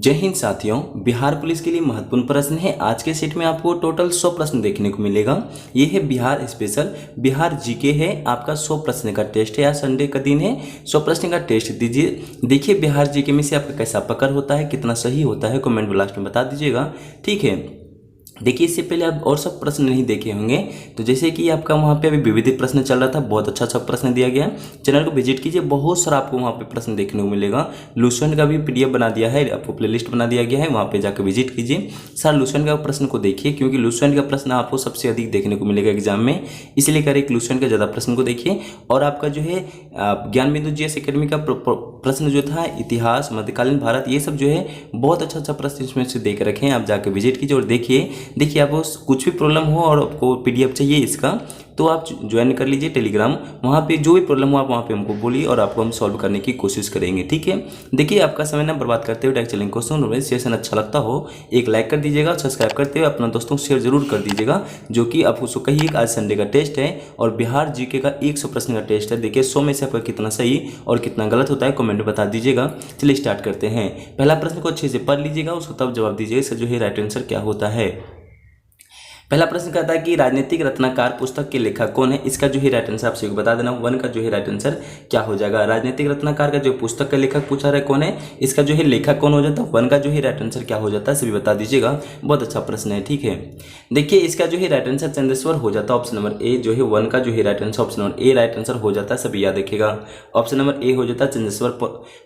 जय हिंद साथियों, बिहार पुलिस के लिए महत्वपूर्ण प्रश्न है। आज के सेट में आपको टोटल 100 प्रश्न देखने को मिलेगा। ये है बिहार स्पेशल, बिहार जीके है। आपका 100 प्रश्न का टेस्ट है। आज संडे का दिन है, 100 प्रश्न का टेस्ट दीजिए। देखिए बिहार जीके में से आपका कैसा पकड़ होता है, कितना सही होता है, कमेंट लास्ट में बता दीजिएगा। ठीक है, देखिए इससे पहले आप और सब प्रश्न नहीं देखे होंगे, तो जैसे कि आपका वहाँ पे अभी विविध प्रश्न चल रहा था, बहुत अच्छा प्रश्न दिया गया। चैनल को विजिट कीजिए, बहुत सारा आपको वहाँ पे प्रश्न देखने को मिलेगा। लूसेंट का भी पीडीएफ बना दिया है, आपको प्लेलिस्ट बना दिया गया है, वहाँ पे जाकर विजिट कीजिए। सर लूसेंट का प्रश्न को देखिए, क्योंकि लूसेंट का प्रश्न आपको सबसे अधिक देखने को मिलेगा एग्जाम में, इसलिए करें लूसेंट का ज़्यादा प्रश्न को देखिए। और आपका जो है ज्ञान बिंदु जीएस एकेडमी का प्रश्न जो था, इतिहास, मध्यकालीन भारत, ये सब जो है बहुत अच्छा प्रश्न इसमें से देख रखे हैं। आप जाकर विजिट कीजिए और देखिए आपको कुछ भी प्रॉब्लम हो और आपको पीडीएफ चाहिए इसका, तो आप ज्वाइन कर लीजिए टेलीग्राम। वहाँ पे जो भी प्रॉब्लम हो आप वहाँ पे हमको बोलिए और आपको हम सॉल्व करने की कोशिश करेंगे। ठीक है, देखिए आपका समय ना बर्बाद करते हुए डायरेक्ट चैनल को सुन सेशन अच्छा लगता हो एक लाइक कर दीजिएगा, सब्सक्राइब करते हुए अपना दोस्तों को शेयर जरूर कर दीजिएगा। जो कि आप उसको कहिए आज संडे का टेस्ट है और बिहार जीके का 100 प्रश्न का टेस्ट है। देखिए 100 में से आपका कितना सही और कितना गलत होता है कमेंट में बता दीजिएगा। चलिए स्टार्ट करते हैं। पहला प्रश्न को अच्छे से पढ़ लीजिएगा, उसको तब जवाब दीजिएगा इसका जो है राइट आंसर क्या होता है। पहला प्रश्न कहता है कि राजनीतिक रत्नाकर पुस्तक के लेखक कौन है। इसका जो है राइट आंसर आपसे बता देना, 1 का जो है राइट आंसर क्या हो जाएगा। राजनीतिक रत्नाकर का जो पुस्तक का लेखक पूछा रहा है कौन है, इसका जो है लेखक कौन हो जाता है, 1 का जो है राइट आंसर क्या हो जाता है सभी बता दीजिएगा। बहुत अच्छा प्रश्न है। ठीक है, देखिए इसका जो है राइट आंसर चंदेश्वर हो जाता है। ऑप्शन नंबर ए जो है 1 का जो है right answer, option number A right answer हो जाता है, सभी याद रखिएगा। ऑप्शन नंबर ए हो जाता है चंदेश्वर।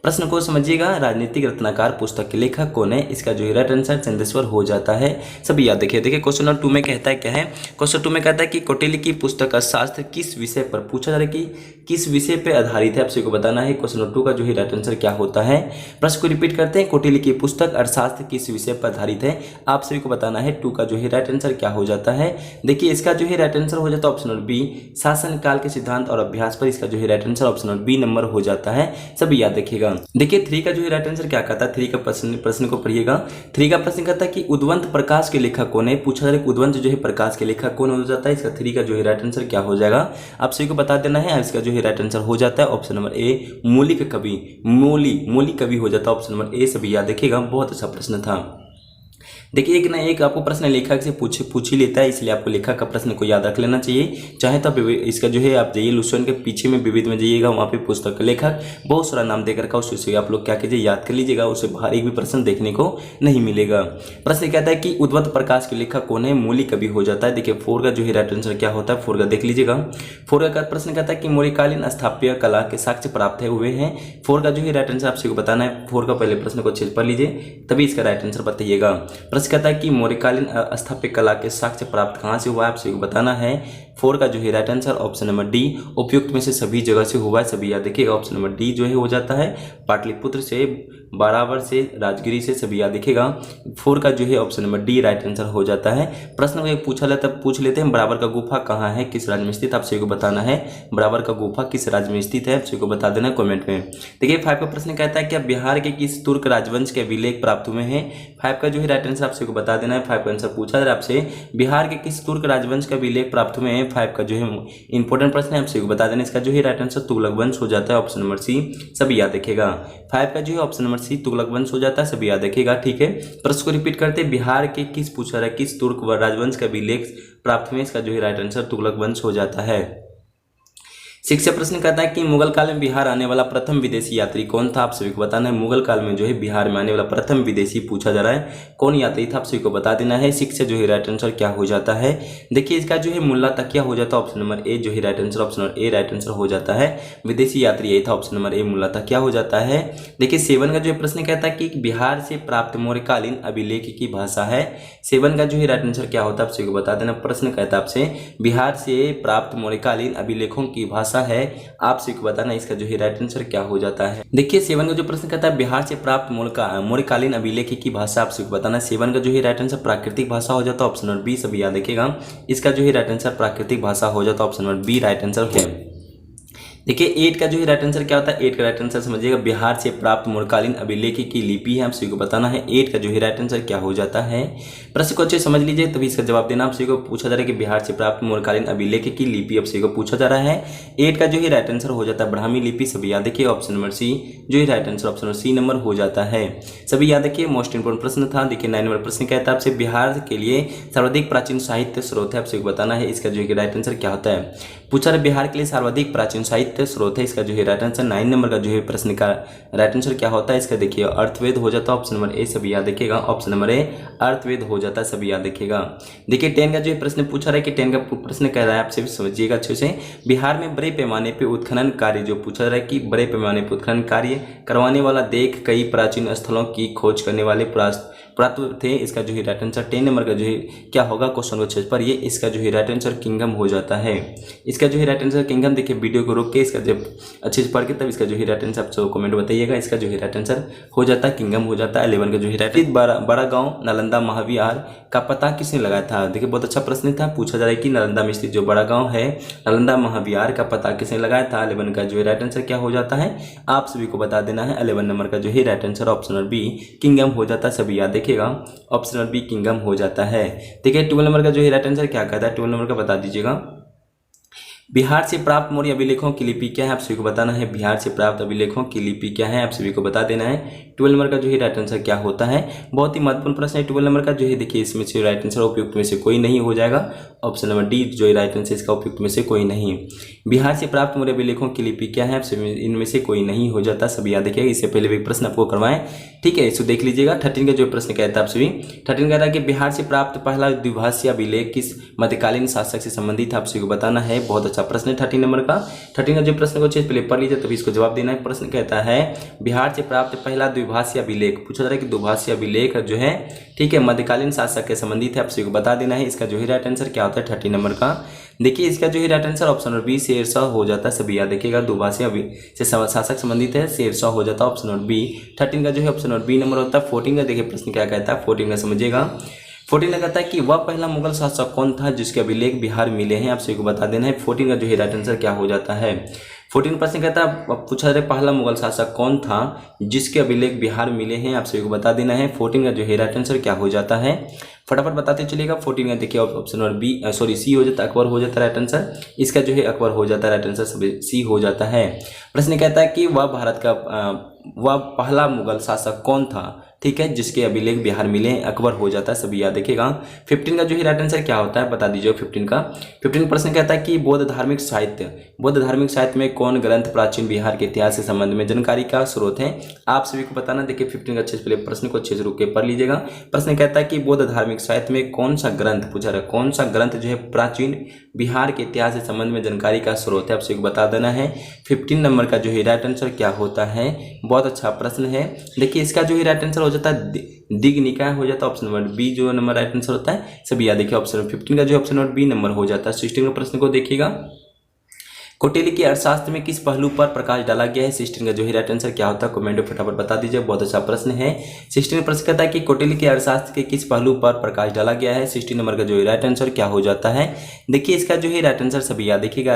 प्रश्न को समझिएगा, राजनीतिक रत्नाकर पुस्तक के लेखक कौन है, इसका जो है राइट आंसर चंदेश्वर हो जाता है, सभी याद रखिए। देखिए क्वेश्चन नंबर 2 में कहता है क्या है, क्वेश्चन 2 में कहता है कि कौटिल्य की पुस्तक अर्थशास्त्र किस विषय पर, पूछा जा रहा है कि किस विषय पर आधारित है, आपसे को बताना है। क्वेश्चन नंबर 2 का जो है राइट आंसर क्या होता है। प्रश्न को रिपीट करते हैं, कौटिल्य की पुस्तक अर्थशास्त्र किस विषय पर आधारित है, आप सभी को बताना है। 2 का जो है राइट आंसर क्या हो जाता है। देखिए इसका जो है राइट आंसर हो जाता है ऑप्शन नंबर बी, शासन काल के सिद्धांत और अभ्यास पर, इसका जो है right answer option number B number हो जाता है, सभी याद रखिएगा। देखिए 3 का जो है राइट आंसर क्या कहता है, 3 का प्रश्न को पढ़िएगा। 3 का प्रश्न कहता है कि उद्वंत प्रकाश के लेखक कौन है, पूछा जा रहा है उद्वंत जो है प्रकाश के लेखक कौन हो जाता है, इसका 3 का जो है राइट आंसर क्या हो जाएगा, आप सभी को बता देना है। इसका जो है राइट आंसर हो जाता है ऑप्शन नंबर ए, मौलिक कवि, मौलिक कवि हो जाता है, ऑप्शन नंबर ए, सभी याद रखिएगा। बहुत अच्छा प्रश्न था। देखिए एक ना एक आपको प्रश्न लेखक से पूछ ही लेता है, इसलिए आपको लेखक का प्रश्न को याद रख लेना चाहिए। चाहे तो इसका जो है आप जाइए लूसेंट के पीछे में विविध में जाइएगा, वहाँ पे पुस्तक का लेखक बहुत सारा नाम देकर का उससे आप लोग क्या कीजिए याद कर लीजिएगा, उससे बाहर एक भी प्रश्न देखने को नहीं मिलेगा। प्रश्न कहता है कि उद्वत प्रकाश के लेखक कौन है, मौलिक कवि हो जाता है। देखिए 4 का जो है राइट आंसर क्या होता है, 4 का देख लीजिएगा। 4 का प्रश्न कहता है कि मौर्यकालीन स्थापत्य कला के साक्ष्य प्राप्त है हुए हैं। 4 का जो है राइट आंसर आपसे को बताना है। 4 का पहले प्रश्न को अच्छे से पढ़ लीजिए, तभी इसका राइट आंसर बताइएगा। प्रश्न कहता है कि मौर्यकालीन स्थापत्य कला के साक्ष्य प्राप्त कहाँ से हुआ है, आपसे बताना है। 4 का जो है right answer option number D, उपयुक्त में से सभी जगह से हुआ है, सभी याद देखिएगा। ऑप्शन नंबर डी जो है हो जाता है पाटलिपुत्र से, बारावर से, राजगिरी से, सभी याद देखिएगा। 4 का जो है option number D right answer हो जाता है। प्रश्न में पूछ लेते हैं, बराबर का गुफा कहाँ है, किस राज्य में स्थित, आप सभी को बताना है। बराबर का गुफा किस राज्य में स्थित है, आप सभी को बता देना कमेंट में। देखिए 5 का प्रश्न कहता है कि बिहार के किस तुर्क राजवंश के अभिलेख प्राप्त हुए हैं। 5 का जो है राइट आंसर आपसे को बता देना है। 5 का आंसर पूछा जा रहा है आपसे, बिहार के किस तुर्क राजवंश का अभिलेख प्राप्त हुए हैं। 5 का जो है इंपॉर्टेंट प्रश्न है, आपसे को बता देना। इसका जो है राइट आंसर तुगलक वंश हो जाता है, ऑप्शन नंबर सी, सभी याद रखिएगा। 5 का जो है ऑप्शन नंबर सी तुगलक वंश हो जाता है, सभी याद रखिएगा। ठीक है, प्रश्न को रिपीट करते हैं, बिहार के किस पूछा रहा है, किस तुर्क राजवंश का अभिलेख प्राप्त हुए, इसका जो है राइट आंसर तुगलक वंश हो जाता है। 6 से प्रश्न कहता है कि मुगल काल में बिहार आने वाला प्रथम विदेशी यात्री कौन था, आप सभी को बताना है। मुगल काल में जो है बिहार में आने वाला प्रथम विदेशी पूछा जा रहा है, कौन यात्री था, आप सभी को बता देना है। 6 से जो है राइट आंसर क्या हो जाता है। देखिए इसका जो है मुल्ला तकिया हो जाता है, ऑप्शन नंबर ए जो है right answer, option number A right answer हो जाता है। विदेशी यात्री यही था, ऑप्शन नंबर ए मुल्ला तकिया हो जाता है। देखिए 7 का जो है प्रश्न कहता है कि बिहार से प्राप्त मौर्यकालीन अभिलेख की भाषा है। 7 का जो है राइट आंसर क्या होता है, आप सभी को बता देना। प्रश्न कहता है आपसे, बिहार से प्राप्त मौर्यकालीन अभिलेखों की भाषा है, आप सभी को बताना इसका जो है राइट आंसर क्या हो जाता है। देखिए 7 का जो प्रश्न कहता है बिहार से प्राप्त मौर्यकालीन अभिलेख की भाषा, आप सभी को बताना। 7 का जो है राइट आंसर प्राकृतिक भाषा हो जाता है, ऑप्शन नंबर बी, सभी याद रखिएगा। इसका जो है राइट आंसर प्राकृतिक भाषा हो जाता है, option number B right answer है। देखिए 8 का जो है राइट आंसर क्या होता है, 8 का राइट आंसर समझिएगा बिहार से प्राप्त मूलकालीन अभिलेख की लिपि है, आप सभी को बताना है 8 का जो है राइट आंसर क्या हो जाता है। प्रश्न को अच्छे समझ लीजिए तभी इसका जवाब देना। आप सभी को पूछा जा रहा है कि बिहार से प्राप्त मूलकालीन अभिलेख की लिपि आप सभी को पूछा जा रहा है। 8 का जो है राइट आंसर हो जाता है ब्राह्मी लिपि, सभी याद रखिए ऑप्शन नंबर सी जो है right answer option number C number हो जाता है। सभी याद रखिए मोस्ट इंपोर्टेंट प्रश्न था। देखिए 9 नंबर प्रश्न कहता है आपसे बिहार के लिए सर्वाधिक प्राचीन साहित्य स्रोत है, आप सभी को बताना है इसका जो है राइट आंसर क्या होता है। पूछा रहा बिहार के लिए सर्वाधिक प्राचीन साहित्य स्रोत है, इसका जो है राइट आंसर 9 नंबर का जो है प्रश्न का राइट आंसर क्या होता है, इसका देखिए अर्थवेद हो जाता है ऑप्शन नंबर ए, सभी याद रखिएगा ऑप्शन नंबर ए अर्थवेद हो जाता है, सभी याद रखिएगा। देखिए 10 का जो है प्रश्न पूछा रहा है कि 10 का प्रश्न कह रहा है आपसे समझिएगा अच्छे से, बिहार में बड़े पैमाने पर उत्खनन कार्य जो पूछा रहा है कि बड़े पैमाने पर उत्खनन कार्य करवाने वाला देख कई प्राचीन स्थलों की खोज करने वाले पुरातत्व थे, इसका जो है राइट आंसर 10 नंबर का जो है क्या होगा क्वेश्चन को 6 पर ये इसका जो है राइट आंसर किंगडम हो जाता है। इसका जो है राइट आंसर किंगडम, देखिए वीडियो को रोक के इसका जब अच्छे से पढ़ के तब इसका जो है राइट आंसर आप सब कमेंट बताइएगा, इसका जो है राइट आंसर हो जाता है किंगडम हो जाता है। 11 का जो है राइट बड़ा गाँव नालंदा महाविहार का पता किसने लगाया था। देखिए बहुत अच्छा प्रश्न था, पूछा जा रहा है कि नालंदा में स्थित जो बड़ा गाँव है नालंदा महाविहार का पता किसने लगाया था। 11 का जो है राइट आंसर क्या हो जाता है आप सभी को बता देना है। 11 नंबर का जो है right answer option number B kingdom हो जाता है, सभी याद देखिएगा ऑप्शन नंबर बी किंगडम हो जाता है। देखिए 12 नंबर का जो है राइट आंसर क्या कहता है, 12 नंबर का बता दीजिएगा। बिहार से प्राप्त मौर्य अभिलेखों की लिपि क्या है, आप सभी को बताना है। बिहार से प्राप्त अभिलेखों की लिपि क्या है आप सभी को बता देना है। 12 नंबर का जो है राइट आंसर क्या होता है, बहुत ही महत्वपूर्ण प्रश्न है 12 नंबर का जो है। देखिए इसमें से राइट आंसर उपयुक्त में से कोई नहीं हो जाएगा, ऑप्शन नंबर डी जो है राइट आंसर इसका उपयुक्त में से कोई नहीं। बिहार से प्राप्त मौर्य अभिलेखों की लिपि क्या है, इनमें से कोई नहीं हो जाता, सभी याद रखिएगा। इससे पहले भी प्रश्न आपको करवाएं, ठीक है, इसको देख लीजिएगा। 13 का जो प्रश्न कहता है आप सभी 13 कह रहा है कि बिहार से प्राप्त पहला द्विभाषीय अभिलेख किस मध्यकालीन शासक से संबंधित है, आप सभी को बताना है। बहुत अच्छा प्रश्न है 13 नंबर का। 13 का जो प्रश्न को अच्छे से पहले पढ़ लीजिए तभी इसको जवाब देना है। प्रश्न कहता है बिहार से प्राप्त पहला द्विभाषीय अभिलेख, पूछा जा रहा है कि द्विभाषीय अभिलेख जो है, ठीक है, मध्यकालीन शासक के संबंधित है, आप सभी को बता देना है। इसका जो है राइट आंसर क्या होता है 13 नंबर का। देखिए इसका जो है right answer option number B Sher Shah हो जाता है, सभी याद देखिएगा। द्विभाषीय से शासक संबंधित है, शेरशाह हो जाता है ऑप्शन नंबर बी। 13 का जो है ऑप्शन नंबर बी नंबर होता है। 14 का देखिए प्रश्न क्या कहता है, 14 का समझिएगा। 14 कहता है कि वह पहला मुगल शासक कौन था जिसके अभिलेख बिहार मिले हैं, आप सभी को बता देना है। 14 का जो है राइट आंसर क्या हो जाता है। 14 प्रश्न कहता है पूछा जा रहा है पहला मुगल शासक कौन था जिसके अभिलेख बिहार मिले हैं, आप सभी को बता देना है। 14 का जो है राइट आंसर क्या हो जाता है, फटाफट बताते चलिएगा। 14 का देखिए option number B sorry C हो जाता है, अकबर हो जाता है राइट आंसर। इसका जो है अकबर हो जाता है राइट आंसर, सभी सी हो जाता है। प्रश्न कहता है कि वह पहला मुगल शासक कौन था, ठीक है, जिसके अभिलेख बिहार मिले, अकबर हो जाता है, सभी याद रखिएगा। 15 का जो है राइट आंसर क्या होता है बता दीजिए 15 का। 15 प्रश्न कहता है कि बौद्ध धार्मिक साहित्य में कौन ग्रंथ प्राचीन बिहार के इतिहास के संबंध में जानकारी का स्रोत है, आप सभी को बताना। देखिए 15 का अच्छे से पहले प्रश्न को अच्छे से रुक के पढ़ लीजिएगा। प्रश्न कहता है कि बौद्ध धार्मिक साहित्य में कौन सा ग्रंथ, पूछा रहा है कौन सा ग्रंथ जो है प्राचीन बिहार के इतिहास के संबंध में जानकारी का स्रोत है, आप सभी को बता देना है। 15 नंबर का जो है राइट आंसर क्या होता है, बहुत अच्छा प्रश्न है। देखिए इसका जो है राइट आंसर हो जाता है दिग निकाय हो जाता है, ऑप्शन नंबर बी जो नंबर राइट आंसर होता है, सभी याद देखिए ऑप्शन 15 का जो ऑप्शन नंबर बी नंबर हो जाता है। 16 का प्रश्न को देखिएगा, कौटिल्य के अर्थशास्त्र में किस पहलू पर प्रकाश डाला गया है, 16 का जो है राइट आंसर क्या होता है, कमेंट में फटाफट बता दीजिए, बहुत अच्छा प्रश्न है। 16 प्रश्न कहता है कि कौटिल्य के अर्थशास्त्र के किस पहलू पर प्रकाश डाला गया है, 16 नंबर का जो है राइट आंसर क्या हो जाता है। देखिए इसका जो है राइट आंसर सभी याद देखिएगा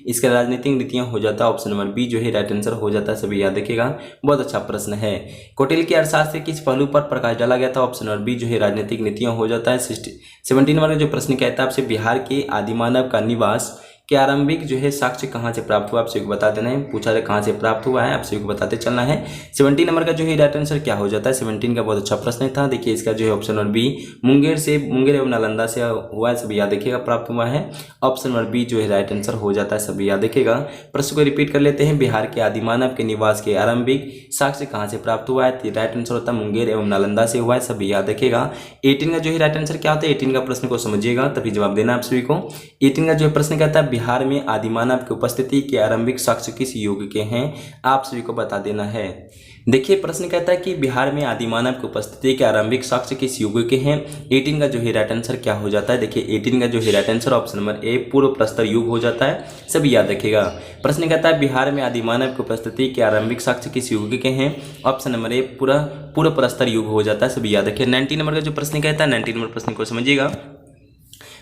इसका राजनीतिक नीतियां हो जाता है, ऑप्शन नंबर बी जो है राइट आंसर हो जाता है, सभी याद देखिएगा, बहुत अच्छा प्रश्न है। कौटिल्य के अर्थशास्त्र के किस पहलू पर प्रकाश डाला गया था, ऑप्शन नंबर बी जो है राजनीतिक नीतियां हो जाता है। 17 नंबर का जो प्रश्न कहता है आपसे बिहार के आदिमानव का निवास कि आरंभिक जो है साक्ष्य कहाँ से प्राप्त हुआ, आप सभी को बता देना है। पूछा जाए कहाँ से प्राप्त हुआ है, आप सभी को बताते चलना है। 17 नंबर का जो है राइट आंसर क्या हो जाता है, 17 का बहुत अच्छा प्रश्न था। देखिए इसका जो है ऑप्शन नंबर बी मुंगेर एवं नालंदा से हुआ है, सभी याद देखिएगा, प्राप्त हुआ है, ऑप्शन नंबर बी जो है राइट आंसर हो जाता है, सभी याद देखिएगा। प्रश्न को रिपीट कर लेते हैं, बिहार के आदिमानव के निवास के आरंभिक साक्ष्य कहाँ से प्राप्त हुआ है, राइट आंसर होता है मुंगेर एवं नालंदा से हुआ है, सभी याद देखिएगा। 18 का जो है राइट आंसर क्या होता है, 18 का प्रश्न को समझिएगा तभी जवाब देना आप सभी को। 18 का जो है प्रश्न कहता है बिहार में आदिमानव की उपस्थिति के आरंभिक साक्ष्य किस युग के हैं, आप सभी को बता देना है। देखिए प्रश्न कहता है कि बिहार में आदिमानव की उपस्थिति के आरंभिक साक्ष्य किस युग के हैं। 18 का जो है राइट आंसर क्या हो जाता है, देखिए 18 का जो है राइट आंसर ऑप्शन नंबर ए पूर्व प्रस्तर युग हो जाता है, सभी याद रखिएगा। प्रश्न कहता है बिहार में आदिमानव की उपस्थिति के आरंभिक साक्ष्य किस युग के हैं, ऑप्शन नंबर ए पूर्व प्रस्तर युग हो जाता है, सभी याद रखिए। 19 नंबर का जो प्रश्न कहता है, 19 नंबर प्रश्न को समझिएगा,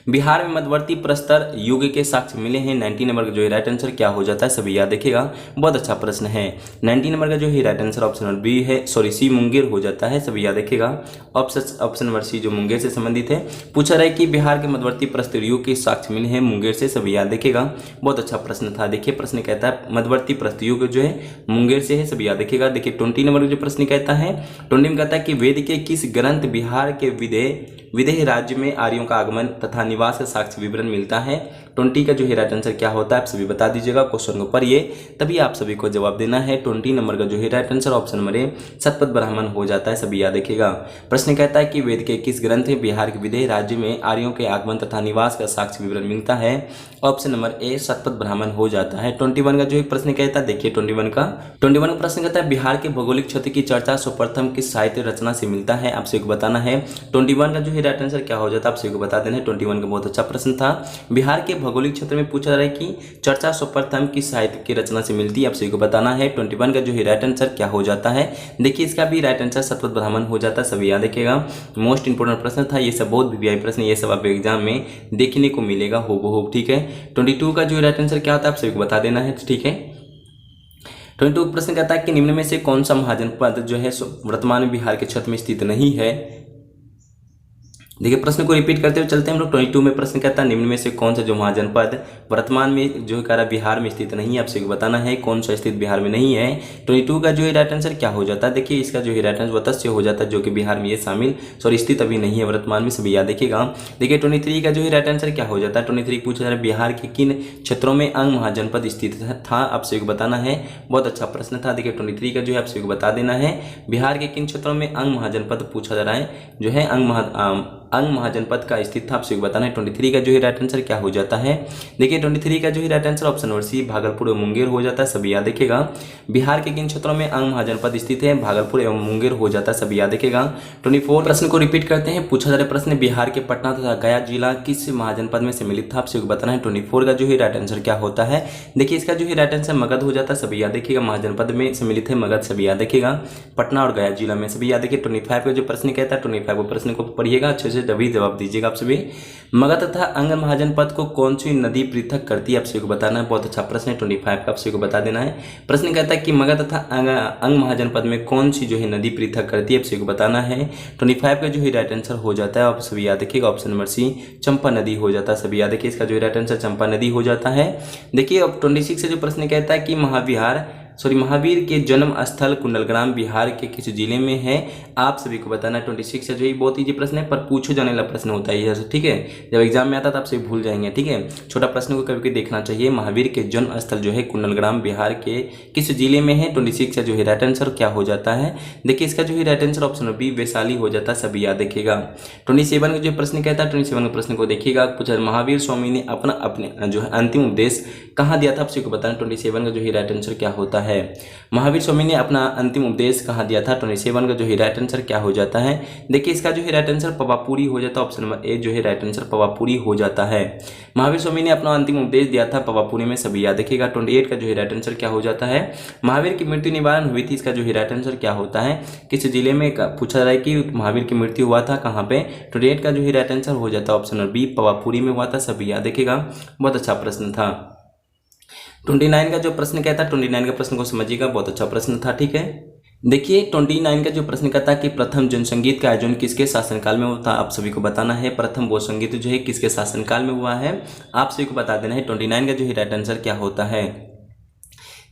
बिहार में मध्यवर्ती प्रस्तर युग के साक्ष्य मिले हैं। 90 नंबर का जो है राइट आंसर क्या हो जाता है, सभी याद रखिएगा, बहुत अच्छा प्रश्न है। 90 नंबर का जो है right answer option number B है, सॉरी सी मुंगेर हो जाता है, सभी याद रखिएगा। ऑप्शन नंबर सी जो मुंगेर से संबंधित है। पूछा रहा है कि बिहार के मध्यवर्ती प्रस्तर युग के साक्ष्य मिले हैं मुंगेर से, सभी याद रखिएगा, बहुत अच्छा प्रश्न था। देखिए प्रश्न कहता है मध्यवर्ती प्रस्तर युग जो है मुंगेर से है, सभी याद रखिएगा। देखिए 20 नंबर का जो प्रश्न कहता है, 20 में कहता है कि वेद के किस ग्रंथ बिहार के विदेह राज्य में आर्यों का आगमन तथा निवास का साक्ष्य विवरण मिलता है। 20 का जो है राइट आंसर क्या होता है, आप सभी बता दीजिएगा, क्वेश्चन को पढ़िए तभी आप सभी को जवाब देना है। 20 नंबर का जो है राइट आंसर ऑप्शन नंबर ए शतपथ ब्राह्मण हो जाता है, सभी याद रखिएगा। प्रश्न कहता है कि वेद के किस ग्रंथ में बिहार के विदेह राज्य में आर्यों के आगमन तथा निवास का साक्ष्य विवरण मिलता है, ऑप्शन नंबर ए शतपथ ब्राह्मण हो जाता है। 21 का जो है प्रश्न कहता है, देखिए 21 का प्रश्न कहता है बिहार के भौगोलिक क्षेत्र की चर्चा सर्वप्रथम किस साहित्य रचना से मिलता है, आप सभी को बताना है। 21 का जो है राइट आंसर क्या हो जाता है, आप सभी को बता देना है। 21 का बहुत अच्छा प्रश्न था। बिहार के भौगोलिक क्षेत्र में पूछा जा रहा है कि चर्चा सर्वप्रथम किस साहित्य की रचना से मिलती है, आप सभी को बताना है। 21 का जो है राइट आंसर क्या हो जाता है, देखिए इसका भी राइट आंसर शतपथ ब्राह्मण हो जाता है, सभी याद रखिएगा। मोस्ट इंपोर्टेंट प्रश्न था ये सब, बहुत वीवीआई प्रश्न ये सब आप एग्जाम में देखने को मिलेगा हो, ठीक है। 22 का जो राइट आंसर क्या होता है, आप सभी को बता देना है, ठीक है। 22 प्रश्न कहता है कि निम्न में से कौन सा महाजनपद जो है वर्तमान में बिहार के क्षेत्र में स्थित नहीं है। देखिए प्रश्न को रिपीट करते हुए चलते हैं हम लोग। 22 में प्रश्न कहता है निम्न में से कौन सा जो महाजनपद वर्तमान में जो है बिहार में स्थित नहीं है, आपसे बताना है कौन सा स्थित बिहार में नहीं है। 22 का जो है राइट आंसर क्या हो जाता है, देखिए इसका जो है राइट आंसर वत्स्य हो जाता है, जो कि बिहार में ये शामिल स्थित अभी नहीं है वर्तमान में, सभी याद देखिएगा। देखिए 23 का जो है राइट आंसर क्या हो जाता है, 23 पूछा जा रहा है बिहार के किन क्षेत्रों में अंग महाजनपद स्थित था, आप सभी को बताना है, बहुत अच्छा प्रश्न था। देखिए 23 का जो है आप सभी को बता देना है, बिहार के किन क्षेत्रों में अंग महाजनपद पूछा जा रहा है, जो है अंग महाजनपद का स्थित था, आप सभी को बताना है। 23 का जो है राइट आंसर क्या हो जाता है, देखिए 23 का जो है right answer option number C Bhagalpur एवं मुंगेर हो जाता है, सभी याद देखिएगा। बिहार के किन क्षेत्रों में अंग महाजनपद स्थित है, भागलपुर एवं मुंगेर हो जाता है, सभी याद देखिएगा। 24 प्रश्न को रिपीट करते हैं। पूछा जा रहा है प्रश्न बिहार के पटना तथा गया जिला किस महाजनपद में सम्मिलित था, आप सभी को बताना है। 24 का जो है राइट आंसर क्या होता है, देखिए इसका जो है राइट आंसर मगध हो जाता है, सभी याद देखिएगा। महाजनपद में सम्मिलित है मगध, सभी याद देखिएगा, पटना और गया जिला में, सभी याद देखिए। 25 का जो प्रश्न कहता है, 25 को प्रश्न को पढ़िएगा अच्छे से, तभी जवाब दीजिएगा आप सभी। मगध तथा अंग महाजनपद को कौन सी नदी पृथक करती है, आप सभी को बताना है, बहुत अच्छा प्रश्न है। 25 का आप सभी को बता देना है। प्रश्न कहता है कि मगध तथा अंग महाजनपद में कौन सी जो है नदी पृथक करती है, आप सभी को बताना है। 25 का जो है राइट आंसर हो जाता है, आप सभी याद रखिएगा, ऑप्शन नंबर सी चंपा नदी हो जाता है, सभी याद रखिए, इसका जो है राइट आंसर चंपा नदी हो जाता है। देखिए अब 26 से जो प्रश्न कहता है कि महावीर के जन्म स्थल कुंडलग्राम बिहार के किस जिले में है, आप सभी को बताना है। 26 से जो है बहुत ईजी प्रश्न है, पर पूछो जाने वाला प्रश्न होता है ये, ठीक है। जब एग्जाम में आता है तो आप सभी भूल जाएंगे, ठीक है। छोटा प्रश्न को कभी देखना चाहिए। महावीर के जन्म स्थल जो है कुंडलग्राम बिहार के किस जिले में है। 26 का जो है राइट आंसर क्या हो जाता है, देखिए इसका जो है right answer option B Vaishali हो जाता है, सभी याद देखिएगा। 27 का जो प्रश्न कहता है, 27 के प्रश्न को देखिएगा। पूछा महावीर स्वामी ने अपने जो है अंतिम उपदेश कहाँ दिया था, आप सभी को बताना। 27 का जो है राइट आंसर क्या होता है, महावीर स्वामी ने अपना अंतिम उपदेश कहाँ दिया था। 27 का जो है राइट आंसर क्या हो जाता है, देखिए इसका जो है राइट आंसर पवापुरी हो जाता है, ऑप्शन नंबर ए जो है राइट आंसर पवापुरी हो जाता है। महावीर स्वामी ने अपना अंतिम उपदेश दिया था पवापुरी में, सभी याद देखिएगा। 28 का जो है राइट आंसर क्या हो जाता है, महावीर की मृत्यु निवारण हुई थी, इसका जो है राइट आंसर क्या होता है, किस जिले में पूछा जा रहा है कि महावीर की मृत्यु हुआ था, कहाँ पे। 28 का जो है राइट आंसर हो जाता है ऑप्शन नंबर बी पवापुरी में हुआ था, सभी याद देखिएगा, बहुत अच्छा प्रश्न था। 29 का जो प्रश्न कहता है, 29 का प्रश्न को समझिएगा, बहुत अच्छा प्रश्न था, ठीक है। देखिए 29 का जो प्रश्न कहता है कि प्रथम जनसंगीत का आयोजन किसके शासनकाल में हुआ था, आप सभी को बताना है। प्रथम वो संगीत जो है किसके शासनकाल में हुआ है, आप सभी को बता देना है। 29 का जो है राइट आंसर क्या होता है,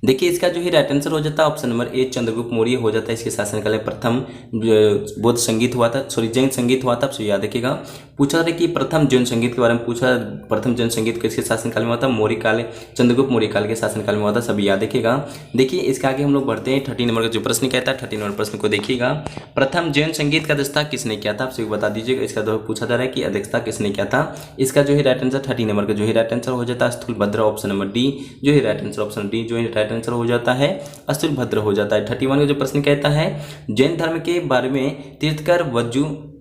देखिए इसका जो है राइट आंसर हो जाता है ऑप्शन नंबर ए चंद्रगुप्त मौर्य हो जाता है, इसके शासनकाल में प्रथम बौद्ध संगीत हुआ था, जैन संगीत हुआ था, आप याद रखिएगा। पूछा था कि प्रथम जैन संगीत के बारे में पूछा, प्रथम जैन संगीत किसके शासनकाल में हुआ था, मौर्य काल चंद्रगुप्त मौर्य काल के शासनकाल में हुआ था, सभी याद रखिएगा। देखिए इसके आगे हम लोग बढ़ते हैं। 30 नंबर का जो प्रश्न कहता है, 30 नंबर प्रश्न को देखिएगा। प्रथम जैन संगीत का अध्यक्षता किसने किया था, आप सभी बता दीजिएगा। इसका जो पूछा जा रहा है कि अध्यक्षता किसने किया था, इसका जो है राइट आंसर 30 नंबर का जो है राइट आंसर हो जाता है स्थूलभद्र, ऑप्शन नंबर डी जो है राइट आंसर, ऑप्शन डी जो है राइट आंसर हो जाता है अस्तुलभद्र हो जाता है। 31 का जो प्रश्न कहता है जैन धर्म के बारे में तीर्थकर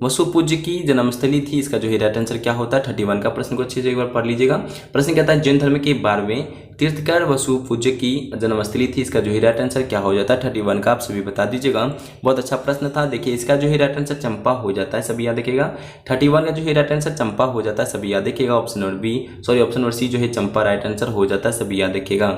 वसुपूज्य की जन्मस्थली थी, इसका जो है राइट आंसर क्या होता है। 31 का प्रश्न को अच्छे से एक बार पढ़ लीजिएगा। प्रश्न कहता है जैन धर्म के बारे में तीर्थकर वसुपूज्य की जन्मस्थली थी, इसका जो है राइट आंसर क्या हो जाता है। 31 का आप सभी बता दीजिएगा। बहुत अच्छा प्रश्न था। देखिए इसका जो है राइट आंसर चंपा हो जाता है, सभी याद रखिएगा। 31 का जो है राइट आंसर चंपा हो जाता है, सभी याद रखिएगा। ऑप्शन नंबर सी जो है चंपा राइट आंसर हो जाता है, सभी याद रखिएगा।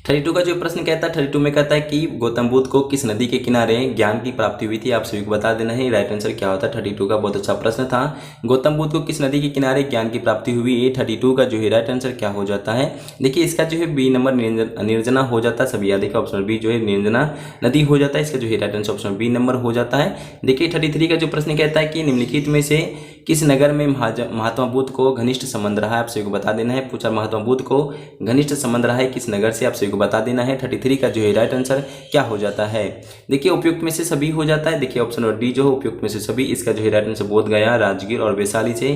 32 का जो प्रश्न कहता है 32 में कहता है कि गौतम बुद्ध को किस नदी के किनारे ज्ञान की प्राप्ति हुई थी, आप सभी को बता देना है राइट आंसर क्या होता है। 32 का बहुत अच्छा प्रश्न था। गौतम बुद्ध को किस नदी के किनारे ज्ञान की प्राप्ति हुई है, 32 का जो है राइट आंसर क्या हो जाता है। देखिए इसका जो है बी नंबर निर्जना हो जाता है, सभी याद रखिए। ऑप्शन बी जो है निर्जना नदी हो जाता है, इसका जो है right answer option B number हो जाता है। देखिए 33 का जो प्रश्न कहता है कि निम्नलिखित में से किस नगर में महात्मा बुद्ध को घनिष्ठ संबंध रहा है, आप सभी को बता देना है। पूछा महात्मा बुद्ध को घनिष्ठ संबंध रहा है किस नगर से, आप सभी को बता देना है। 33 का जो है राइट आंसर क्या हो जाता है। देखिए उपयुक्त में से सभी हो जाता है। देखिए ऑप्शन नंबर डी जो है उपयुक्त में से सभी, इसका जो है राइट आंसर बोध गया, राजगीर और वैशाली से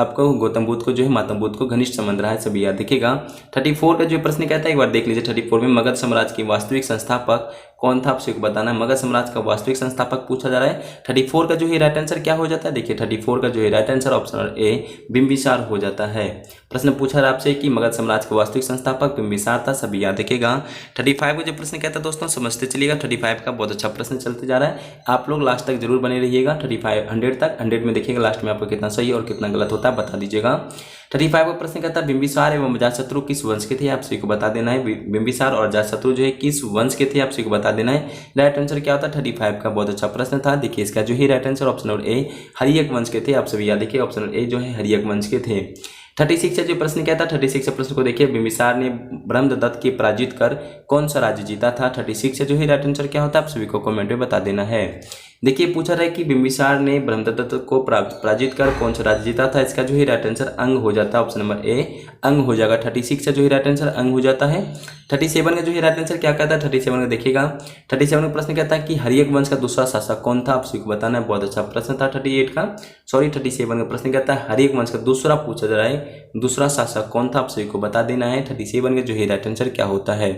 आपको गौतम बुद्ध को जो है महात्मा बुद्ध को घनिष्ठ संबंध रहा है, सभी याद रखिएगा। 34 का जो प्रश्न कहता है एक बार देख लीजिए। 34 में मगध साम्राज्य के वास्तविक संस्थापक कौन था, आप सभी को बताना है। मगध साम्राज्य का वास्तविक संस्थापक पूछा जा रहा है। 34 का जो है राइट आंसर क्या हो जाता है। देखिए 34 का जो है right answer option A Bimbisara हो जाता है। प्रश्न पूछा रहा आपसे कि मगध साम्राज्य का वास्तविक संस्थापक बिंबिसार था, सभी याद रखिएगा। 35 का जो प्रश्न कहता है दोस्तों समझते चलिएगा। 35 का बहुत अच्छा प्रश्न चलते जा रहा है, आप लोग लास्ट तक जरूर बने रहिएगा। 35 100 तक, 100 में देखिएगा लास्ट में आपको कितना सही और कितना गलत होता है बता दीजिएगा। 35 का प्रश्न कहता है बिंबिसार एवं अजातशत्रु किस वंश के थे, आप सभी को बता देना है। बिंबिसार और अजातशत्रु जो है किस वंश के थे, आप सभी को बता देना है। राइट आंसर क्या होता है। 35 का बहुत अच्छा प्रश्न था। देखिए इसका जो है right answer option number A Haryanka वंश के थे, आप सभी याद देखिए। ऑप्शन ए जो है हरियक वंश के थे। 36 का जो प्रश्न कहता है 36 प्रश्न को देखिए। बिंबिसार ने ब्रह्मदत्त के पराजित कर कौन सा राज्य जीता था। 36 जो है राइट आंसर क्या होता है, आप सभी को कमेंट में बता देना है। देखिए पूछा रहा है कि बिंबिसार ने ब्रह्मदत्त को पराजित कर कौन सा राज्य जीता था, इसका जो है राइट आंसर अंग हो जाता है। ऑप्शन नंबर ए अंग हो जाएगा। 36 का जो है राइट आंसर अंग हो जाता है। 37 का जो है राइट आंसर क्या कहता है। 37 का देखिएगा। 37 का प्रश्न कहता है कि हरियक वंश का दूसरा शासक कौन था, आप सभी को बताना है। बहुत अच्छा प्रश्न था। 37 का प्रश्न कहता है हरियक वंश का दूसरा पूछा जा रहा है, दूसरा शासक कौन था, आप सभी को बता देना है। 37 का जो है राइट आंसर क्या होता है।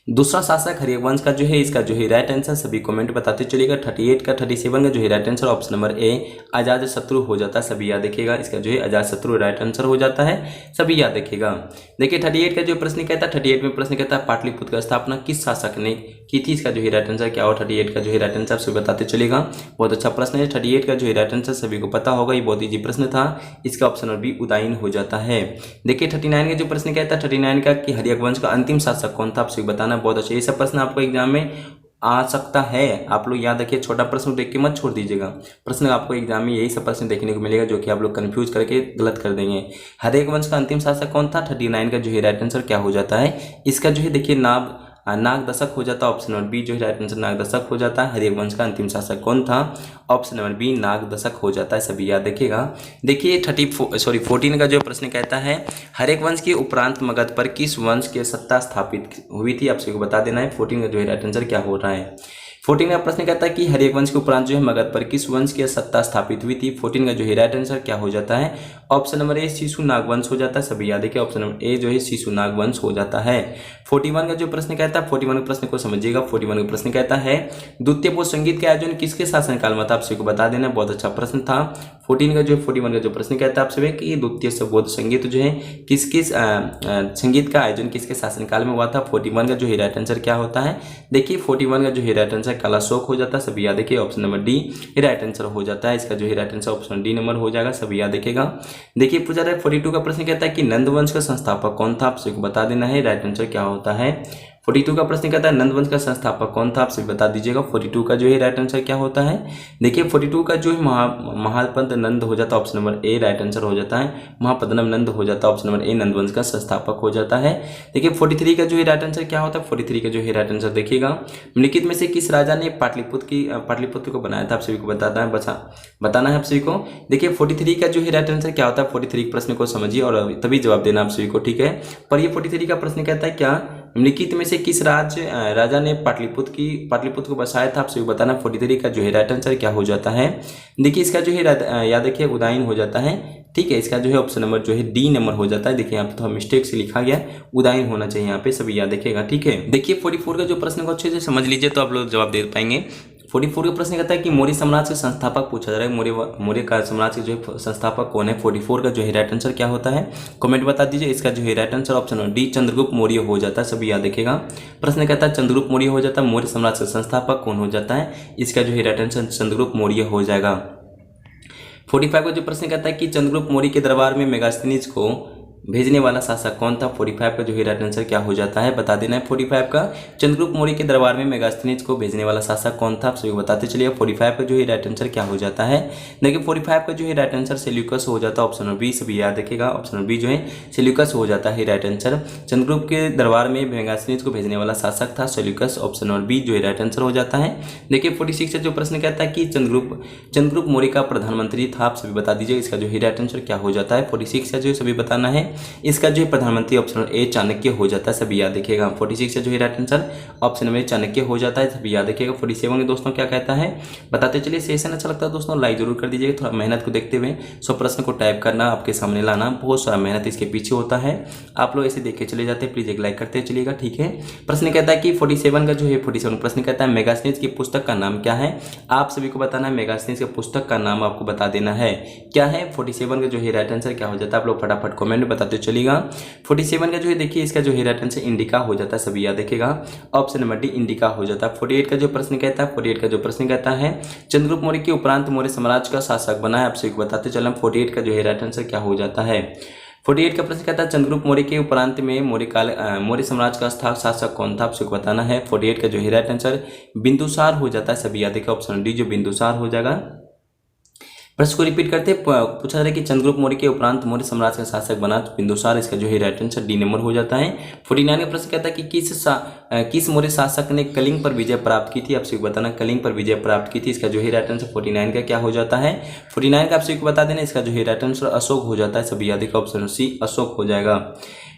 दूसरा शासक हरियक वंश का जो है, इसका जो है राइट आंसर सभी कमेंट बताते चलिएगा। 37 का जो है राइट आंसर ऑप्शन नंबर ए अजातशत्रु हो जाता है, सभी याद रखिएगा। इसका जो है अजातशत्रु राइट आंसर हो जाता है, सभी याद रखिएगा। देखिए 38 का जो प्रश्न कहता है 38 में प्रश्न कहता है पाटलिपुत्र की स्थापना किस शासक ने की थी, इसका जो है राइट आंसर क्या हो। 38 का जो है राइट आंसर सभी बताते चलेगा। बहुत अच्छा प्रश्न है। 38 का जो है राइट आंसर सभी को पता होगा, ये बहुत ईजी प्रश्न था। इसका ऑप्शन नंबर बी उदायन हो जाता है। देखिए 39 का जो प्रश्न कहता है 39 का कि हरियक वंश का अंतिम शासक कौन था, आप सभी बताना। बहुत अच्छा, ये सब प्रश्न आपको एग्जाम में आ सकता है, आप लोग याद रखिए। छोटा प्रश्न देख के मत छोड़ दीजिएगा। प्रश्न आपको एग्जाम में यही सब प्रश्न देखने को मिलेगा जो कि आप लोग कंफ्यूज करके गलत कर देंगे। हरियक वंश का अंतिम शासक कौन था। 39 का जो है राइट आंसर क्या हो जाता है, इसका जो है देखिए नागदशक हो जाता है। ऑप्शन नंबर बी जो है राइट आंसर नागदशक हो जाता है। हरियक वंश का अंतिम शासक कौन था, ऑप्शन नंबर बी नागदशक हो जाता है, सभी याद रखिएगा। देखिए 14 का जो प्रश्न कहता है हरियक वंश के उपरांत मगध पर किस वंश की सत्ता स्थापित हुई थी, आप सभी को बता देना है। 14 का जो है राइट आंसर क्या हो रहा है। 14 का प्रश्न कहता है कि हरियक वंश के उपरांत जो है मगध पर किस वंश की सत्ता स्थापित हुई थी। 14 का जो है राइट आंसर क्या हो जाता है। ऑप्शन नंबर ए शिशु नागवंश हो जाता है, सभी याद रखिए। ऑप्शन नंबर ए जो है शिशु नागवंश हो जाता है। 41 का जो प्रश्न कहता है 41 के प्रश्न को समझिएगा। 41 का प्रश्न कहता है द्वितीय बौद्ध संगीत का आयोजन किसके शासनकाल में था, आप सभी को बता देना। बहुत अच्छा प्रश्न था। 41 का जो प्रश्न कहता है आप सभी कि द्वितीय बौद्ध संगीत जो है किसके संगीत का आयोजन किसके शासनकाल में हुआ था। 41 का जो है राइट आंसर क्या होता है। देखिए 41 का जो है राइट आंसर कालाशोक हो जाता है, सभी याद रखिए। Option number D right answer हो जाता है। इसका जो है right answer option D number हो जाएगा, सभी याद रखिएगा। देखिए पूछा रहा है 42 का प्रश्न कहता है कि नंद वंश का संस्थापक कौन था, आप सभी को बता देना है। राइट आंसर क्या होता है। 42 का प्रश्न कहता है नंद वंश का संस्थापक कौन था, आप सभी बता दीजिएगा। 42 का जो है राइट आंसर क्या होता है। देखिए 42 का जो है महापद्म नंद हो जाता है, option number A right answer हो जाता है। महापद्म नंद हो जाता है, ऑप्शन नंबर ए नंद वंश का संस्थापक हो जाता है। देखिए 43 का जो है राइट आंसर क्या होता है। 43 का जो है राइट आंसर देखिएगा निम्नलिखित में से किस राजा ने पाटलिपुत्र को बनाया था, आप सभी को बताना है आप सभी को। देखिए 43 का जो है राइट आंसर क्या होता है। 43 के प्रश्न को समझिए और तभी जवाब देना आप सभी को, ठीक है। पर ये 43 का प्रश्न कहता है क्या निम्नलिखित में से किस राजा ने पाटलिपुत्र को बसाया था, आप सभी बताना। 43 का जो है राइट आंसर क्या हो जाता है। देखिए इसका जो है याद रखिए उदायन हो जाता है। ठीक है। इसका जो है ऑप्शन नंबर जो है डी नंबर हो जाता है। देखिए यहाँ पे थोड़ा मिस्टेक से लिखा गया, उदाहरण होना चाहिए यहाँ पे, सभी याद रखिएगा। ठीक है, देखिए 44 का जो प्रश्न को अच्छे से समझ लीजिए तो आप लोग जवाब दे पाएंगे। 44 का प्रश्न कहता है कि मौर्य साम्राज्य के संस्थापक पूछा जा रहा है। मौर्य का साम्राज्य के जो है संस्थापक कौन है। 44 का जो है राइट आंसर क्या होता है, कमेंट बता दीजिए। इसका जो है right answer option number D Chandragupta Maurya हो जाता है, सभी याद रखिएगा। प्रश्न कहता है चंद्रगुप्त मौर्य हो जाता है, मौर्य साम्राज्य का संस्थापक कौन हो जाता है। इसका जो है राइट आंसर चंद्रगुप्त मौर्य हो जाएगा। 45 का जो प्रश्न कहता है कि चंद्रगुप्त मौर्य के दरबार में मेगास्थनीज को भेजने वाला शासक कौन था। 45 का जो है राइट आंसर क्या हो जाता है, बता देना है। 45 का चंद्रगुप्त मौर्य के दरबार में मेगास्थनीज को भेजने वाला शासक कौन था, आप सभी बताते चलिए। 45 का जो है राइट आंसर क्या हो जाता है। देखिए 45 का जो है राइट आंसर सेल्यूकस हो जाता है, ऑप्शन नंबर बी, सभी याद रखिएगा। ऑप्शन नंबर बी जो है सेल्यूकस हो जाता है राइट आंसर। चंद्रगुप्त के दरबार में मेगास्थनीज को भेजने वाला शासक था सेल्यूकस, ऑप्शन नंबर बी जो है राइट आंसर हो जाता है। देखिए 46 से जो प्रश्न कहता है कि चंद्रगुप्त मौर्य का प्रधानमंत्री था, आप सभी बता दीजिए। इसका जो है राइट आंसर क्या हो जाता है। 46 का जो सभी बताना है। इसका जो प्रधानमंत्री ऑप्शन ए चाणक्य हो जाता है, सभी याद रखिएगा। 46 से जो है राइट आंसर ऑप्शन में चाणक्य हो जाता है, सभी याद रखिएगा। 47 में दोस्तों क्या कहता है बताते चलिए। सेशन अच्छा लगता है दोस्तों लाइक जरूर कर दीजिएगा। थोड़ा मेहनत को देखते हुए 100 प्रश्न को टाइप करना, आपके सामने लाना, बहुत सारा मेहनत इसके पीछे होता है। आप लोग ऐसे देख के चले जाते हैं, प्लीज एक लाइक करते चलिएगा। ठीक है, प्रश्न कहता है कि 47 का जो है 47 प्रश्न कहता है मेगास्थनीज की पुस्तक का नाम क्या है। आप सभी को बताना है मेगास्थनीज की पुस्तक का नाम आपको बता देना है क्या है। 47 का जो है राइट आंसर क्या हो जाता है, आप लोग फटाफट कमेंट में बताते चलिएगा। 47 का जो है देखिए इसका जो है राइट आंसर इंडिका हो जाता है, सभी याद रखिएगा। ऑप्शन नंबर डी इंडिका हो जाता है। 48 का जो प्रश्न कहता है 48 का जो प्रश्न कहता है चंद्रगुप्त मौर्य के उपरांत मौर्य साम्राज्य का शासक बना है, आपसे बताते चलना। 48 का जो है राइट आंसर क्या हो जाता है। 48 का प्रश्न कहता है चंद्रगुप्त मौर्य के उपरांत में मौर्य साम्राज्य का शासक कौन था, आपसे बताना है। 48 का जो है राइट आंसर बिंदुसार हो जाता है, सभी याद रखिएगा। ऑप्शन डी जो बिंदुसार हो जाएगा। प्रश्न को रिपीट करते पूछा जा रहा है कि चंद्रगुप्त मौर्य के उपरांत मौर्य साम्राज्य का शासक बना बिंदुसार, इसका जो है राइट आंसर डी नंबर हो जाता है। 49 का प्रश्न कहता है कि किस मौर्य शासक ने कलिंग पर विजय प्राप्त की थी, आपसे बताना कलिंग पर विजय प्राप्त की थी। इसका जो है राइट आंसर 49 का क्या हो जाता है। 49 का आपसे बता देना, इसका जो है राइट आंसर अशोक हो जाता है, सभी याद रखिएगा। ऑप्शन सी अशोक हो जाएगा।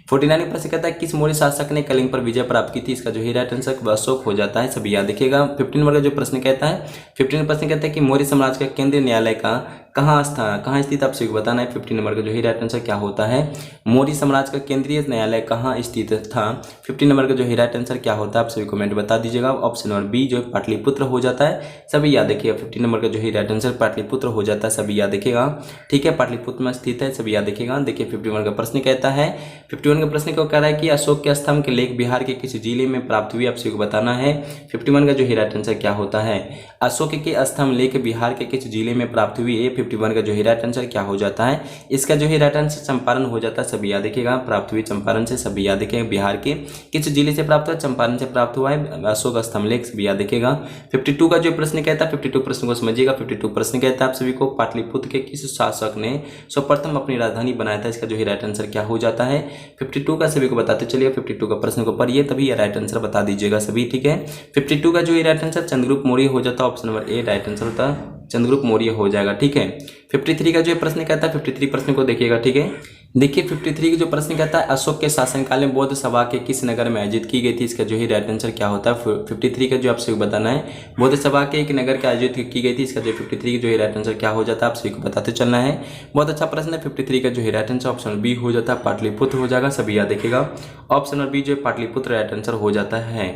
49 का प्रश्न कहता है किस मौर्य शासक ने कलिंग पर विजय प्राप्त की थी, इसका जो है राइट आंसर अशोक हो जाता है, सभी याद रखिएगा। 15 नंबर का जो प्रश्न कहता है 15 प्रश्न कहता है कि मौर्य साम्राज्य का केंद्रीय न्यायालय का कहाँ स्थित, आपसे बताना है। 15 नंबर का जो है राइट आंसर क्या होता है। मौर्य साम्राज्य का केंद्रीय न्यायालय कहाँ स्थित था। 15 नंबर का जो है राइट आंसर क्या होता है, आप सभी कमेंट बता दीजिएगा। ऑप्शन नंबर बी जो है पाटलिपुत्र हो जाता है, सभी याद रखिएगा। 15 नंबर का जो है राइट आंसर पाटलिपुत्र हो जाता है, सभी याद रखिएगा। ठीक है, पाटलिपुत्र में स्थित है, सभी याद रखिएगा। देखिए 51 का प्रश्न कहता है 51 का प्रश्न को कह रहा है कि अशोक के स्तंभ के लेख बिहार के किस जिले में प्राप्त हुई, आप सभी को बताना है। 51 का जो है राइट आंसर क्या होता है। अशोक के स्तंभ लेख बिहार के किस जिले में प्राप्त हुई, ये 51 का जो है राइट आंसर क्या हो जाता है। इसका जो है राइट आंसर चंपारण हो जाता है, सभी याद रखिएगा। प्राप्त हुई चंपारण से, सभी याद रखिएगा। बिहार के किस जिले से प्राप्त हुआ, चंपारण से प्राप्त हुआ है अशोक स्तंभ लेख, सभी याद रखिएगा। 52 का जो प्रश्न कहता है 52 प्रश्न को समझिएगा। 52 प्रश्न कहता है आप सभी को पाटलिपुत्र के किस शासक ने सर्वप्रथम अपनी राजधानी बनाया था, इसका जो है राइट आंसर क्या हो जाता है। 52 का सभी को बताते चलिए। 52 का प्रश्न को पढ़िए तभी ये राइट आंसर बता दीजिएगा सभी, ठीक है। 52 का जो है राइट आंसर चंद्रगुप्त मौर्य हो जाता है, option number A right answer होता है, चंद्रगुप्त मौर्य हो जाएगा, ठीक है। 53 का जो प्रश्न कहता है 53 प्रश्न को देखिएगा, ठीक है। देखिए 53 का जो प्रश्न कहता है अशोक के शासनकाल में बौद्ध सभा के किस नगर में आयोजित की गई थी, इसका जो है राइट आंसर क्या होता है। 53 का जो आपसे बताना है बौद्ध सभा के एक नगर के आयोजित की गई थी, इसका जो 53 जो है राइट आंसर क्या हो जाता है, आप सभी को बताते चलना है। बहुत अच्छा प्रश्न है। 53 का जो है राइट आंसर ऑप्शन बी हो जाता है, पाटलिपुत्र हो जाएगा, सभी याद देखिएगा। ऑप्शन बी जो है पाटलिपुत्र राइट आंसर हो जाता है।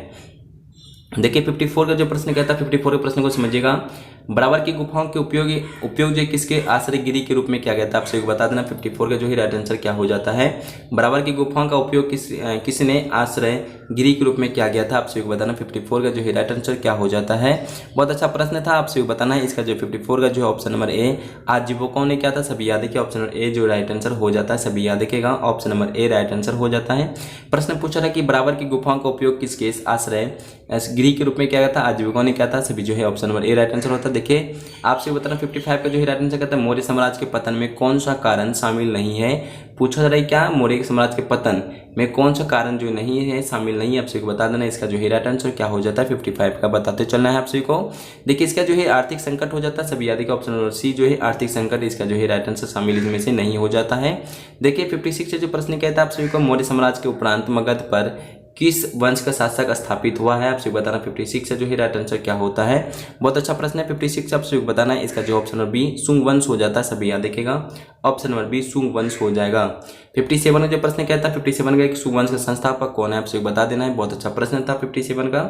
देखिए 54 का जो प्रश्न कहता है 54 के प्रश्न को समझिएगा। बराबर की गुफाओं के उपयोग जो किसके आश्रय गिरी के रूप में किया गया था, आपसे बता देना। 54 का जो है राइट आंसर क्या हो जाता है। बराबर की गुफाओं का उपयोग किसने आश्रय गिरी के रूप में किया गया था, आपसे बताना। 54 का जो है राइट आंसर क्या हो जाता है। बहुत अच्छा प्रश्न था, आपसे बताना है। इसका जो 54 का जो है ऑप्शन नंबर ए आजीविकाओं ने क्या था, सभी याद रखिए। ऑप्शन नंबर ए जो राइट आंसर हो जाता है, सभी याद रखिएगा। Option number A right answer हो जाता है। प्रश्न पूछा था कि बराबर की गुफाओं का उपयोग किसके आश्रय गिरी के रूप में किया गया था, आजीविकाओं ने क्या था, सभी जो है option number A right answer होता है। देखिए आपसे बताना 55 का जो है राइट आंसर कहता है मौर्य साम्राज्य के पतन में कौन सा कारण शामिल नहीं है। पूछा जा रहा है क्या मौर्य साम्राज्य के पतन में कौन सा कारण जो नहीं है, शामिल नहीं है, आपसे बता देना। इसका जो है राइट आंसर क्या हो जाता है। 55 का बताते चलना है आपसे को। देखिए इसका जो है आर्थिक संकट हो जाता है, सभी याद रखिए। ऑप्शन नंबर सी जो है आर्थिक संकट, इसका जो है राइट आंसर शामिल इसमें से नहीं हो जाता है। देखिए 56 से जो प्रश्न कहता है आप सभी को मौर्य साम्राज्य के उपरांत मगध पर किस वंश का शासक स्थापित हुआ है, आपसे बताना 56 जो है राइट आंसर क्या होता है। बहुत अच्छा प्रश्न है 56, आपसे बताना है इसका जो ऑप्शन नंबर बी सुंग वंश हो जाता है, सभी याद रखिएगा ऑप्शन नंबर बी सुंग वंश हो जाएगा। 57 का जो प्रश्न कहता है 57 का एक सुंग वंश का संस्थापक कौन है, आपसे बता देना है। बहुत अच्छा प्रश्न था 57 का,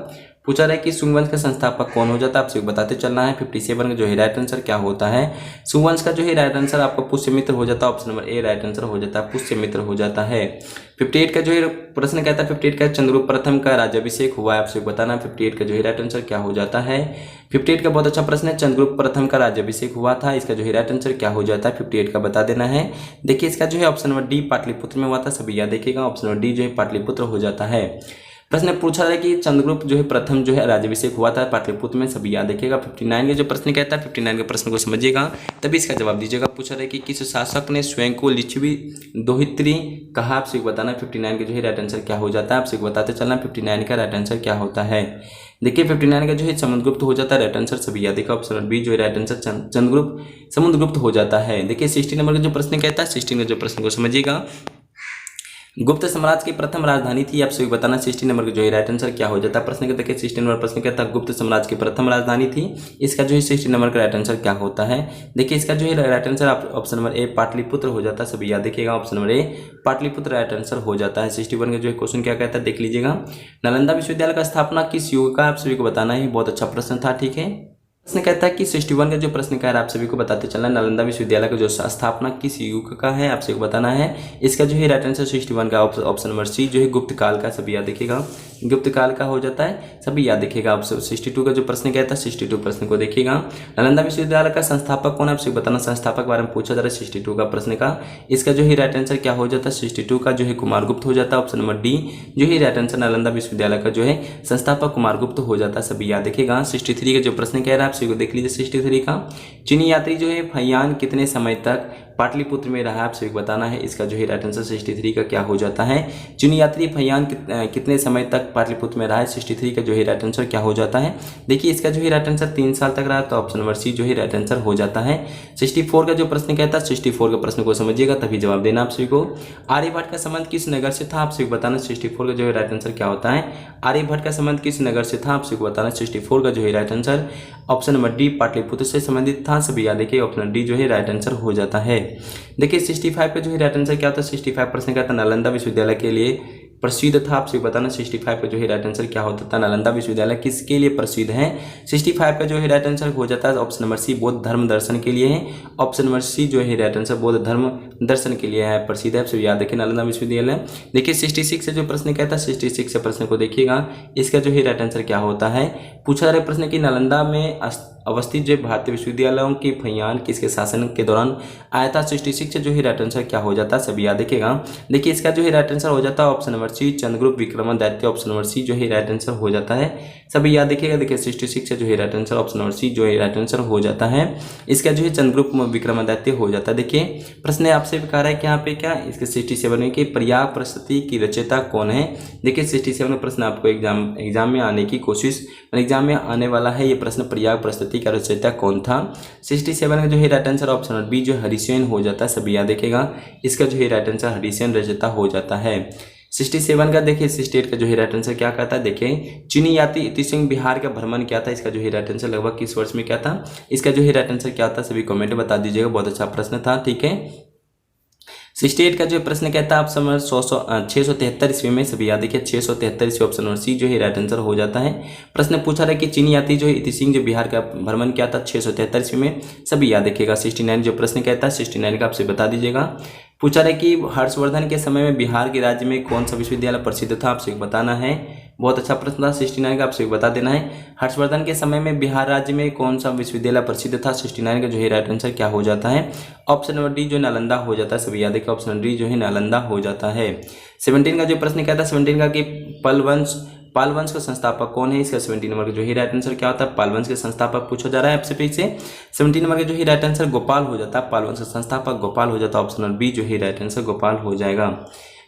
पूछा रहा है कि सुंग वंश का संस्थापक कौन हो जाता है, आपसे बताते चलना है। 57 का जो है राइट आंसर क्या होता है, सुंग वंश का जो है राइट आंसर आपका पुष्यमित्र हो जाता है, option number A right answer हो जाता है, पुष्यमित्र हो जाता है। 58 का जो है प्रश्न कहता है 58 का चंद्रगुप्त प्रथम का राज्याभिषेक हुआ है, आपसे बताना 58 का जो है राइट आंसर क्या हो जाता है। 58 का बहुत अच्छा प्रश्न है, चंद्रगुप्त प्रथम का राज्याभिषेक हुआ था, इसका जो है राइट आंसर क्या हो जाता है 58 का बता देना है। देखिए इसका जो है ऑप्शन नंबर डी पाटलिपुत्र में हुआ था, सभी याद देखिएगा ऑप्शन नंबर डी जो है पाटलिपुत्र हो जाता है। प्रश्न पूछा है कि चंद्रगुप्त जो है प्रथम जो है राज्याभिषेक हुआ था पाटलिपुत्र में, सभी याद रखिएगा। 59 का जो प्रश्न कहता है 59 के प्रश्न को समझिएगा तभी इसका जवाब दीजिएगा। पूछा है कि किस शासक ने स्वयं को लिच्छवी दोहित्री कहा, आपसे बताना 59 का जो है राइट आंसर क्या हो जाता है, आपसे बताते चलना 59 का राइट आंसर क्या होता है। देखिए 59 का जो है समुद्रगुप्त हो जाता है, राइट आंसर सभी याद रखिएगा ऑप्शन बी जो है राइट आंसर चंद्रगुप्त समुद्रगुप्त हो जाता है। देखिए 60 नंबर का जो प्रश्न कहता है 60 का जो प्रश्न को समझिएगा, गुप्त साम्राज्य की प्रथम राजधानी थी, आपसे बताना 60 नंबर का जो है राइट आंसर क्या हो जाता है। प्रश्न के देखिए 60 नंबर प्रश्न कहता है गुप्त साम्राज्य की प्रथम राजधानी थी, इसका जो है 60 नंबर का राइट आंसर क्या होता है। देखिए इसका जो है राइट आंसर ऑप्शन नंबर ए पाटलिपुत्र हो जाता है, सभी याद देखिएगा ऑप्शन नंबर ए पाटलिपुत्र राइट आंसर हो जाता है। 61 का जो है क्वेश्चन क्या कहता है देख लीजिएगा, नालंदा विश्वविद्यालय का स्थापना किस युग का, आप सभी को बताना है। बहुत अच्छा प्रश्न था, ठीक है। प्रश्न कहता है कि 61 का जो प्रश्न कह रहा है आप सभी को बताते चलना, नालंदा विश्वविद्यालय का जो स्थापना किस युग का है, आपसे बताना है। इसका जो है राइट आंसर 61 का ऑप्शन नंबर सी जो है गुप्त काल का, सभी याद देखिएगा गुप्त काल का हो जाता है, सभी याद देखिएगा। आप 62 का जो प्रश्न कहता है 62 प्रश्न को देखिएगा, नालंदा विश्वविद्यालय का संस्थापक कौन है, आपसे बताना। संस्थापक बारे में पूछा जा रहा है 62 का प्रश्न का, इसका जो है राइट आंसर क्या हो जाता है 62 का जो है कुमारगुप्त हो जाता है, ऑप्शन नंबर डी जो है राइट आंसर नालंदा विश्वविद्यालय का जो है संस्थापक कुमारगुप्त हो जाता है, सभी याद देखिएगा। 63 का जो प्रश्न कह रहा है आप सभी को देख लीजिए 63 का, चीनी यात्री जो है फैयान कितने समय तक पाटलिपुत्र में रहा, आपसे बताना है। इसका जो है राइट आंसर 63 का क्या हो जाता है, चीनी यात्री फैयान कितने समय तक पाटलिपुत्र में रहा है, 63 का जो है राइट आंसर क्या हो जाता है। देखिए इसका जो है राइट आंसर 3 साल तक रहा, तो ऑप्शन नंबर सी जो है राइट आंसर हो जाता है। 64 का जो प्रश्न कहता है 64 का प्रश्न को समझिएगा तभी जवाब देना आप सभी को। आर्यभट्ट का संबंध किस नगर से था, आपसे बताना। 64 का जो है राइट आंसर क्या होता है, आर्यभट्ट का संबंध किस नगर से था, आपसे बताना। 64 का जो है right answer option number D Pataliputra से संबंधित था, सभी याद देखिए ऑप्शन डी जो है राइट आंसर हो जाता है। देखिए 65 का जो है राइट आंसर क्या होता है, 65 प्रश्न क्या था, नालंदा विश्वविद्यालय के लिए प्रसिद्ध था, आपसे बताना। 65 का जो है राइट आंसर क्या होता था, नालंदा विश्वविद्यालय किसके लिए प्रसिद्ध है। 65 का जो है राइट आंसर हो जाता है ऑप्शन नंबर सी बौद्ध धर्म दर्शन के लिए है, ऑप्शन नंबर सी जो है राइट आंसर बौद्ध धर्म दर्शन के लिए है, प्रसिद्ध है, आपसे याद रखिए नालंदा विश्वविद्यालय। देखिए 66 से जो प्रश्न कहता है 66 से प्रश्न को देखिएगा, इसका जो है राइट आंसर क्या होता है। पूछा जा रहा है प्रश्न कि नालंदा में अवस्थित जो भारतीय विश्वविद्यालयों की फैयान किसके शासन के दौरान आया था। 66 से जो है राइट आंसर क्या हो जाता है, सभी याद देखिएगा। देखिए इसका जो है राइट आंसर हो जाता है option number C Chandragupta Vikramaditya, option number C जो है राइट आंसर हो जाता है, सभी याद देखिएगा। देखिए 66 से जो है right answer option number C जो है राइट आंसर हो जाता है, इसका जो है चंद्रगुप्त विक्रमादित्य हो जाता है। देखिए प्रश्न आपसे कह रहा है कि यहाँ पे क्या इसके 67 में कि पर्याय प्रस्तुति की रचयिता कौन है। देखिए 67 में प्रश्न आपको एग्जाम में आने की कोशिश, एग्जाम में आने वाला है ये प्रश्न, पर्याय प्रस्तुति का रचयिता कौन था। 67 का जो है right answer option number B जो हरिसेन हो जाता है, सभी याद देखिएगा, इसका जो है राइट आंसर हरिसेन रचयिता हो जाता है। 67 का देखिए 68 का जो है राइट आंसर क्या कहता है, देखिए चीनी यात्री इति सिंह बिहार का भ्रमण क्या था, इसका जो है राइट आंसर लगभग किस वर्ष में क्या था, इसका जो है राइट आंसर क्या था, सभी कमेंट बता दीजिएगा। बहुत अच्छा प्रश्न था, ठीक है। 68 का जो प्रश्न कहता है आप समझ 673 ईस्वी में, सभी याद देखिए 673 ईस्वी, ऑप्शन नंबर सी जो है राइट आंसर हो जाता है। प्रश्न पूछा रहा है कि चीनी यात्री जो है इति सिंह जो बिहार का भ्रमण किया था 673 ईस्वी में, सभी याद देखिएगा। 69 जो प्रश्न कहता है 69 का आपसे बता दीजिएगा। पूछा रहा है कि हर्षवर्धन के समय में बिहार के राज्य में कौन सा विश्वविद्यालय प्रसिद्ध था, आपसे बताना है। बहुत अच्छा प्रश्न था 69 का, आपसे बता देना है। हर्षवर्धन के समय में बिहार राज्य में कौन सा विश्वविद्यालय प्रसिद्ध था, 69 का जो है राइट आंसर क्या हो जाता है, ऑप्शन नंबर डी जो नालंदा हो जाता है, सभी याद रखिए ऑप्शन डी जो है नालंदा हो जाता है। 17 का जो प्रश्न कहता है 17 का कि पाल वंश का संस्थापक कौन है, इसका 17 नंबर का जो है राइट आंसर क्या होता है, पाल वंश के संस्थापक पूछा जा रहा है आपसे फिर से। 17 नंबर का जो है राइट आंसर गोपाल हो जाता है, पाल वंश का संस्थापक गोपाल हो जाता है, ऑप्शन नंबर बी जो है राइट आंसर गोपाल हो जाएगा,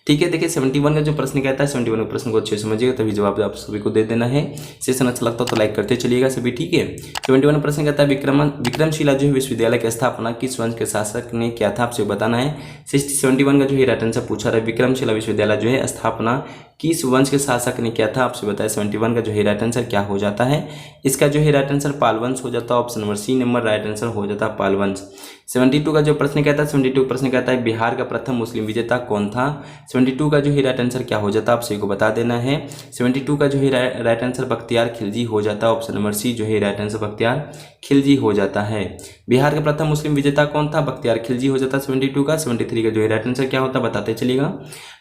ठीक है। देखिए 71 का जो प्रश्न कहता है 71 के प्रश्न को अच्छे से समझिएगा तभी जवाब आप सभी को दे देना है। सेशन अच्छा लगता तो लाइक करते चलिएगा सभी, ठीक है। 71 प्रश्न कहता है विक्रमशिला जो है विश्वविद्यालय की स्थापना किस वंश के शासक ने किया था, आपसे बताना है। 71 का जो है राइट आंसर पूछा रहा है विक्रमशिला विश्वविद्यालय जो है स्थापना किस वंश के शासक ने किया था, आपसे बताया 71 का जो है राइट आंसर क्या हो जाता है, इसका जो है राइट आंसर पाल वंश हो जाता है। Option number C number right answer हो जाता है पाल वंश। 72 का जो प्रश्न कहता है, 72 प्रश्न कहता है बिहार का प्रथम मुस्लिम विजेता कौन था। 72 का जो है राइट आंसर क्या हो जाता है, आप सभी को बता देना है। 72 का जो है राइट आंसर बख्तियार खिलजी हो जाता है। ऑप्शन नंबर सी जो है राइट आंसर बख्तियार खिलजी हो जाता है। बिहार का प्रथम मुस्लिम विजेता कौन था, बख्तियार खिलजी हो जाता है 72 का। 73 का जो है राइट आंसर क्या होता है बताते चलिएगा।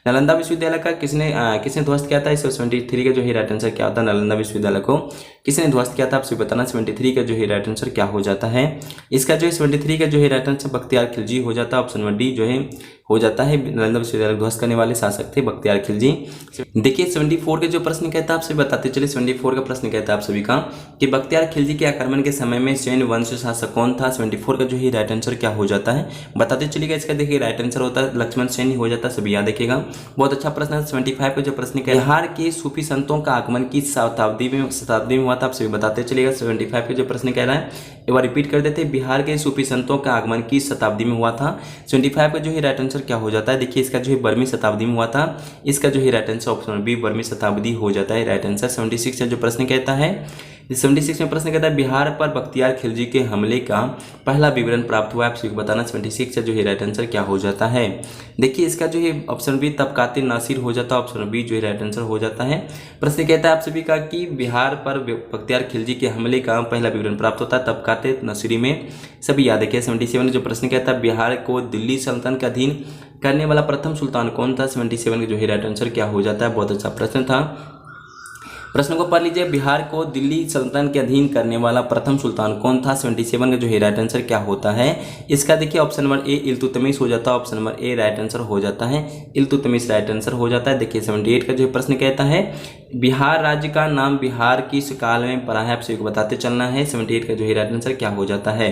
नालंदा विश्वविद्यालय का किसने ध्वस्त किया था, 73 का जो है राइट आंसर क्या होता है, नालंदा विश्वविद्यालय को किसने ध्वस्त किया था, आपसे बताना। 73 का जो है राइट आंसर क्या हो जाता है, इसका जो है 73 का जो है राइट आंसर बख्तियार खिलजी हो जाता है। ऑप्शन नंबर डी जो है हो जाता है, नालंदा विश्वविद्यालय को ध्वस्त करने वाले शासक थे बख्तियार खिलजी। देखिए 74 का जो प्रश्न कहता है आपसे बताते चले। 74 का प्रश्न कहता है आप सभी का कि बख्तियार खिलजी के आक्रमण के समय में सैन्य वंश शासक कौन था। 74 का जो है राइट आंसर क्या हो जाता है बताते चलिएगा। इसका देखिए राइट आंसर होता है लक्ष्मण सेन हो जाता है, सभी याद रखिएगा। बहुत अच्छा प्रश्न है। 75 का जो प्रश्न है बिहार के सूफी संतों का आगमन किस शताब्दी में हुआ था, आप सभी बताते चलिएगा। 75 का जो प्रश्न कह रहा है एक बार रिपीट कर देते हैं, बिहार के सूफी संतों का आगमन किस शताब्दी में हुआ था। 75 का जो है राइट आंसर क्या हो जाता है, देखिए इसका जो है 12वीं शताब्दी में हुआ था, इसका जो है राइट आंसर ऑप्शन बी 12वीं शताब्दी हो जाता है राइट आंसर। 76 का जो प्रश्न कहता है, 76 में प्रश्न कहता है बिहार पर बख्तियार खिलजी के हमले का पहला विवरण प्राप्त हुआ, आप सभी को बताना। 76 का जो है राइट आंसर क्या हो जाता है, देखिए इसका जो है ऑप्शन बी तबकाते नासिर हो जाता है। ऑप्शन बी जो है राइट आंसर हो जाता है। प्रश्न कहता है आप सभी का कि बिहार पर बख्तियार खिलजी के हमले का पहला विवरण प्राप्त होता है तबकाते नसीरी में, सभी याद रखिए। 77 जो प्रश्न कहता है बिहार को दिल्ली सल्तनत के अधीन करने वाला प्रथम सुल्तान कौन था। 77 का जो है राइट आंसर क्या हो जाता है, बहुत अच्छा प्रश्न था। प्रश्न को पढ़ लीजिए, बिहार को दिल्ली सल्तनत के अधीन करने वाला प्रथम सुल्तान कौन था। 77 का जो है राइट आंसर क्या होता है, इसका देखिए ऑप्शन नंबर ए इल्तुतमिश हो जाता है। Option number A right answer हो जाता है, इल्तुतमिश राइट आंसर हो जाता है। देखिए 78 का जो है प्रश्न कहता है बिहार राज्य का नाम बिहार किस काल में पड़ा है, आपसे बताते चलना है। 78 का जो है राइट आंसर क्या हो जाता है,